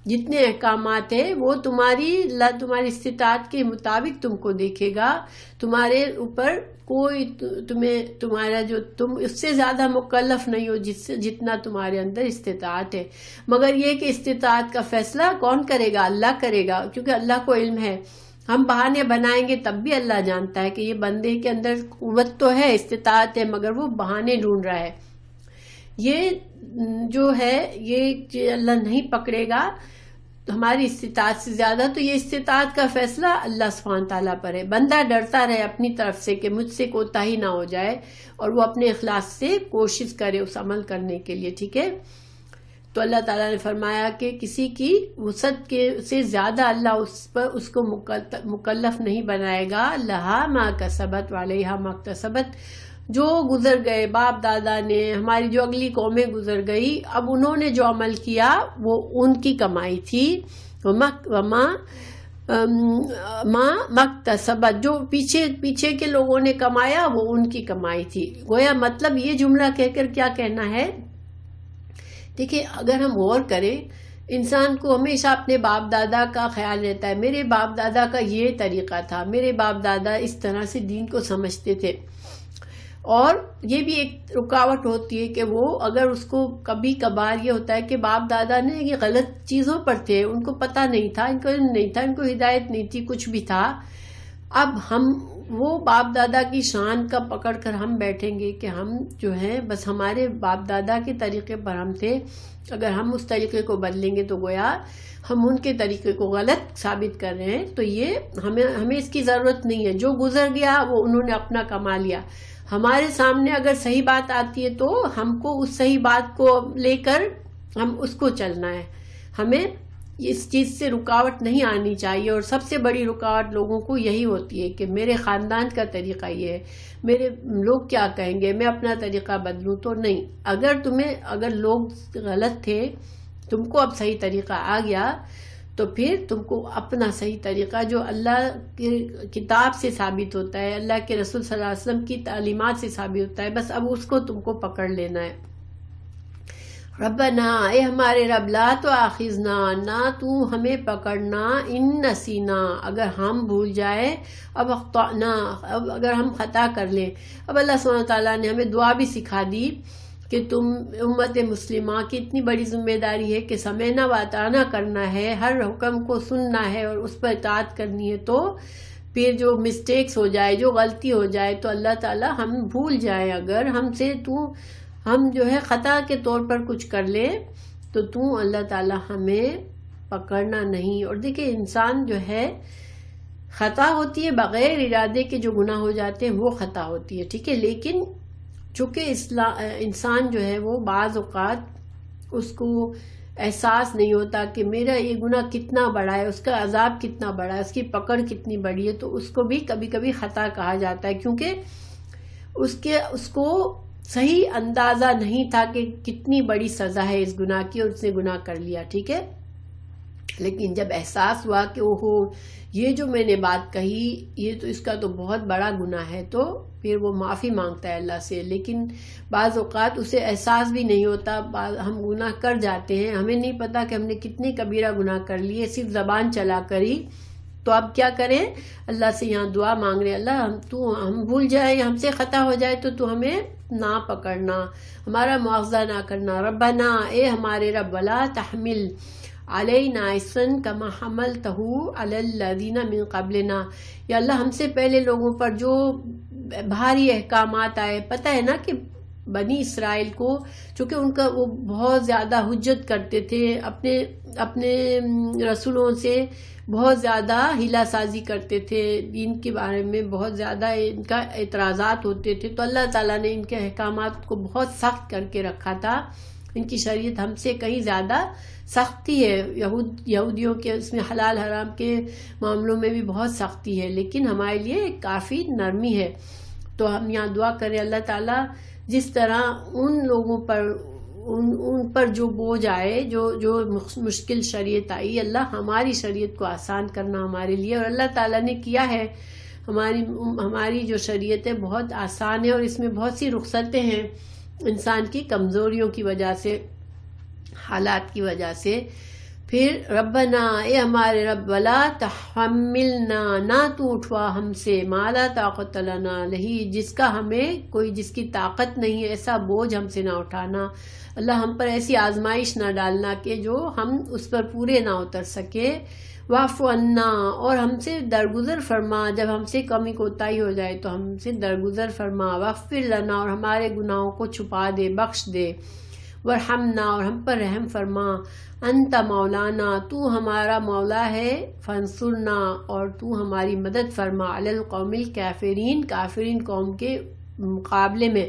جتنے احکامات ہیں وہ تمہاری استطاعت کے مطابق تم کو دیکھے گا، تمہارے اوپر کوئی تمہارا جو تم اس سے زیادہ مکلف نہیں ہو جتنا تمہارے اندر استطاعت ہے. مگر یہ کہ استطاعت کا فیصلہ کون کرے گا؟ اللہ کرے گا، کیونکہ اللہ کو علم ہے. ہم بہانے بنائیں گے تب بھی اللہ جانتا ہے کہ یہ بندے کے اندر قوت تو ہے، استطاعت ہے، مگر وہ بہانے ڈھونڈ رہا ہے. یہ جو ہے یہ اللہ نہیں پکڑے گا ہماری استطاعت سے زیادہ، تو یہ استطاعت کا فیصلہ اللہ سبحانہ تعالیٰ پر ہے. بندہ ڈرتا رہے اپنی طرف سے کہ مجھ سے کوتاہی نہ ہو جائے، اور وہ اپنے اخلاص سے کوشش کرے اس عمل کرنے کے لیے. ٹھیک ہے، تو اللہ تعالیٰ نے فرمایا کہ کسی کی وسعت کے سے زیادہ اللہ اس کو مکلف نہیں بنائے گا. لہا ما کسبت وعلیہا ما اکتسبت، جو گزر گئے باپ دادا نے، ہماری جو اگلی قومیں گزر گئی، اب انہوں نے جو عمل کیا وہ ان کی کمائی تھی. وما مکتسبت، جو پیچھے کے لوگوں نے کمایا وہ ان کی کمائی تھی. گویا مطلب یہ جملہ کہہ کر کیا کہنا ہے؟ دیکھیں اگر ہم غور کریں، انسان کو ہمیشہ اپنے باپ دادا کا خیال رہتا ہے، میرے باپ دادا کا یہ طریقہ تھا، میرے باپ دادا اس طرح سے دین کو سمجھتے تھے. اور یہ بھی ایک رکاوٹ ہوتی ہے کہ وہ اگر اس کو کبھی کبھار یہ ہوتا ہے کہ باپ دادا نے یہ غلط چیزوں پر تھے، ان کو پتہ نہیں تھا، ان کو علم نہیں تھا، ان کو ہدایت نہیں تھی، کچھ بھی تھا. اب ہم وہ باپ دادا کی شان کا پکڑ کر ہم بیٹھیں گے کہ ہم جو ہیں بس ہمارے باپ دادا کے طریقے پر ہم تھے، اگر ہم اس طریقے کو بدلیں گے تو گویا ہم ان کے طریقے کو غلط ثابت کر رہے ہیں. تو یہ ہمیں اس کی ضرورت نہیں ہے. جو گزر گیا وہ انہوں نے اپنا کما لیا. ہمارے سامنے اگر صحیح بات آتی ہے تو ہم کو اس صحیح بات کو لے کر ہم اس کو چلنا ہے. ہمیں اس چیز سے رکاوٹ نہیں آنی چاہیے. اور سب سے بڑی رکاوٹ لوگوں کو یہی ہوتی ہے کہ میرے خاندان کا طریقہ یہ ہے، میرے لوگ کیا کہیں گے، میں اپنا طریقہ بدلوں تو نہیں. اگر لوگ غلط تھے، تم کو اب صحیح طریقہ آ گیا، تو پھر تم کو اپنا صحیح طریقہ جو اللہ کی کتاب سے ثابت ہوتا ہے، اللہ کے رسول صلی اللہ علیہ وسلم کی تعلیمات سے ثابت ہوتا ہے، بس اب اس کو تم کو پکڑ لینا ہے. ربنا، اے ہمارے رب، لا تؤاخذنا، نہ تو ہمیں پکڑنا، ان نسینا، اگر ہم بھول جائے، اب اخطأنا، اب اگر ہم خطا کر لیں. اب اللہ سبحانہ تعالیٰ نے ہمیں دعا بھی سکھا دی کہ تم امت مسلمہ کی اتنی بڑی ذمہ داری ہے کہ سمینا واتانا کرنا ہے، ہر حکم کو سننا ہے اور اس پر اطاعت کرنی ہے. تو پھر جو مسٹیکس ہو جائے، جو غلطی ہو جائے، تو اللہ تعالیٰ ہم بھول جائے، اگر ہم جو ہے خطا کے طور پر کچھ کر لے تو اللہ تعالیٰ ہمیں پکڑنا نہیں. اور دیکھیں انسان جو ہے خطا ہوتی ہے، بغیر ارادے کے جو گناہ ہو جاتے ہیں وہ خطا ہوتی ہے. ٹھیک ہے، لیکن چونکہ انسان جو ہے وہ بعض اوقات اس کو احساس نہیں ہوتا کہ میرا یہ گناہ کتنا بڑا ہے، اس کا عذاب کتنا بڑا ہے، اس کی پکڑ کتنی بڑی ہے، تو اس کو بھی کبھی کبھی خطا کہا جاتا ہے، کیونکہ اس کو صحیح اندازہ نہیں تھا کہ کتنی بڑی سزا ہے اس گناہ کی، اور اس نے گناہ کر لیا. ٹھیک ہے، لیکن جب احساس ہوا کہ اوہو یہ جو میں نے بات کہی یہ تو اس کا تو بہت بڑا گناہ ہے، تو پھر وہ معافی مانگتا ہے اللہ سے. لیکن بعض اوقات اسے احساس بھی نہیں ہوتا، ہم گناہ کر جاتے ہیں، ہمیں نہیں پتا کہ ہم نے کتنے کبیرہ گناہ کر لیے صرف زبان چلا کر ہی. تو اب کیا کریں؟ اللہ سے یہاں دعا مانگ رہے، اللہ ہم بھول جائیں، ہم سے خطا ہو جائے تو ہمیں نہ پکڑنا، ہمارا مواخذہ نہ کرنا. ربنا، اے ہمارے رب، ولا تحمل علینا اسرا کما حملتہ علی الذین من قبلنا، یا اللہ ہم سے پہلے لوگوں پر جو بھاری احکامات آئے. پتہ ہے نا کہ بنی اسرائیل کو چونکہ ان کا وہ بہت زیادہ حجت کرتے تھے، اپنے رسولوں سے بہت زیادہ ہیلا سازی کرتے تھے، دین کے بارے میں بہت زیادہ ان کا اعتراضات ہوتے تھے، تو اللہ تعالیٰ نے ان کے احکامات کو بہت سخت کر کے رکھا تھا. ان کی شریعت ہم سے کہیں زیادہ سختی ہے، یہودیوں کے اس میں حلال حرام کے معاملوں میں بھی بہت سختی ہے، لیکن ہمارے لیے کافی نرمی ہے. تو ہم یہاں دعا کریں اللہ تعالیٰ جس طرح ان لوگوں پر ان پر جو بوجھ آئے، جو مشکل شریعت آئی، اللہ ہماری شریعت کو آسان کرنا ہمارے لیے. اور اللہ تعالیٰ نے کیا ہے، ہماری جو شریعت ہے بہت آسان ہے، اور اس میں بہت سی رخصتیں ہیں انسان کی کمزوریوں کی وجہ سے، حالات کی وجہ سے. پھر ربنا، اے ہمارے رب، ولا تحملنا، نہ تو اٹھوا ہم سے، ما لا طاقت لنا لہ، جس کی طاقت نہیں ہے، ایسا بوجھ ہم سے نہ اٹھانا. اللہ ہم پر ایسی آزمائش نہ ڈالنا کہ جو ہم اس پر پورے نہ اتر سکے. واعف عنا، اور ہم سے درگزر فرما، جب ہم سے کمی کوتاہی ہو جائے تو ہم سے درگزر فرما. واغفر لنا، اور ہمارے گناہوں کو چھپا دے، بخش دے. ورحمنا، اور ہم پر رحم فرما. انت مولانا، تو ہمارا مولا ہے. فانصرنا، اور تو ہماری مدد فرما. علی القوم الکافرین، کافرین قوم کے مقابلے میں.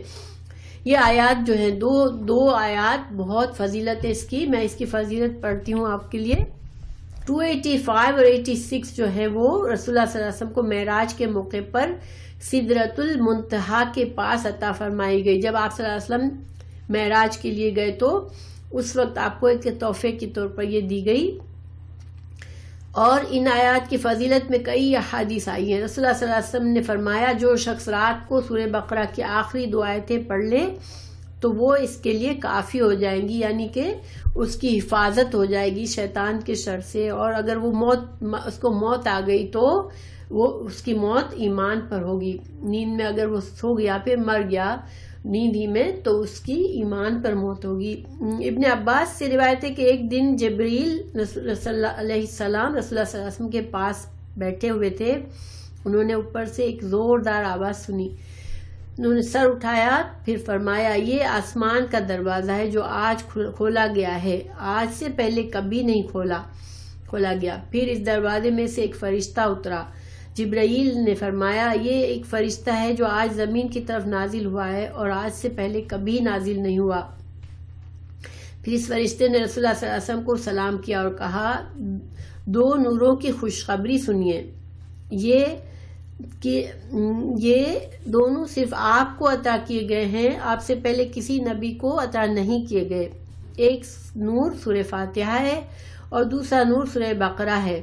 یہ آیات جو ہیں دو آیات بہت فضیلت ہے اس کی، میں اس کی فضیلت پڑھتی ہوں آپ کے لیے. 285 اور 86 جو ہے وہ رسول اللہ صلی اللہ علیہ وسلم کو معراج کے موقع پر سدرۃ المنتہا کے پاس عطا فرمائی گئی. جب آپ صلی اللہ علیہ وسلم معراج کے لیے گئے تو اس وقت آپ کو ایک تحفے کے طور پر یہ دی گئی. اور ان آیات کی فضیلت میں کئی احادیث آئی ہیں. رسول اللہ صلی اللہ علیہ وسلم نے فرمایا جو شخص رات کو سورہ بقرہ کی آخری 2 آیتیں پڑھ لے تو وہ اس کے لیے کافی ہو جائیں گی، یعنی کہ اس کی حفاظت ہو جائے گی شیطان کے شر سے. اور اگر وہ اس کو موت آ گئی تو وہ اس کی موت ایمان پر ہوگی. نیند میں اگر وہ سو گیا پھر مر گیا نیند ہی میں تو اس کی ایمان پر موت ہوگی. ابن عباس سے روایت ہے کہ ایک دن جبریل رسول اللہ علیہ السلام رسول اللہ صلی اللہ علیہ وسلم کے پاس بیٹھے ہوئے تھے. انہوں نے اوپر سے ایک زوردار آواز سنی. انہوں نے سر اٹھایا، پھر فرمایا یہ آسمان کا دروازہ ہے جو آج کھولا گیا ہے، آج سے پہلے کبھی نہیں کھولا گیا. پھر اس دروازے میں سے ایک فرشتہ اترا. جبرائیل نے فرمایا یہ ایک فرشتہ ہے جو آج زمین کی طرف نازل ہوا ہے اور آج سے پہلے کبھی نازل نہیں ہوا. پھر اس فرشتے نے رسول اللہ صلی اللہ علیہ وسلم کو سلام کیا اور کہا 2 نوروں کی خوشخبری سنیے، یہ دونوں صرف آپ کو عطا کیے گئے ہیں، آپ سے پہلے کسی نبی کو عطا نہیں کیے گئے. ایک نور سورہ فاتحہ ہے اور دوسرا نور سورہ بقرہ ہے.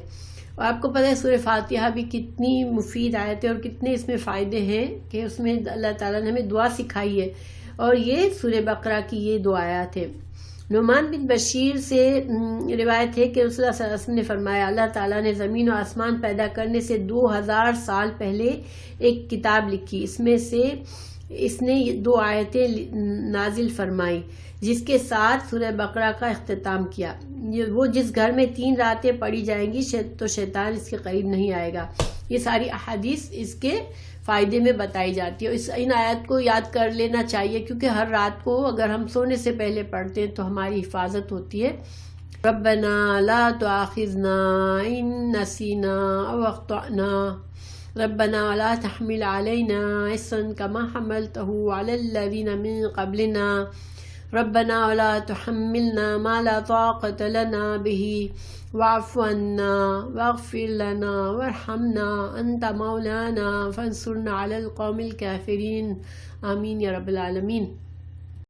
اور آپ کو پتہ ہے سورہ فاتحہ بھی کتنی مفید آیت ہے اور کتنے اس میں فائدے ہیں کہ اس میں اللہ تعالیٰ نے ہمیں دعا سکھائی ہے. اور یہ سورہ بقرہ کی یہ 2 آیات ہیں. نعمان بن بشیر سے روایت ہے کہ رسول اللہ صلی اللہ علیہ وسلم نے فرمایا اللہ تعالیٰ نے زمین و آسمان پیدا کرنے سے 2000 سال پہلے ایک کتاب لکھی، اس میں سے اس نے 2 آیتیں نازل فرمائی جس کے ساتھ سورہ بقرہ کا اختتام کیا. وہ جس گھر میں 3 راتیں پڑھی جائیں گی تو شیطان اس کے قریب نہیں آئے گا. یہ ساری احادیث اس کے فائدے میں بتائی جاتی ہے. ان آیات کو یاد کر لینا چاہیے کیونکہ ہر رات کو اگر ہم سونے سے پہلے پڑھتے ہیں تو ہماری حفاظت ہوتی ہے. ربنا لا تؤاخذنا ان نسینا او اخطأنا ربنا ولا تحمل علينا اصرا كما حملته على الذين من قبلنا ربنا ولا تحملنا ما لا طاقة لنا به واعف عنا واغفر لنا وارحمنا انت مولانا فانصرنا على القوم الكافرين. آمین یا رب العالمین.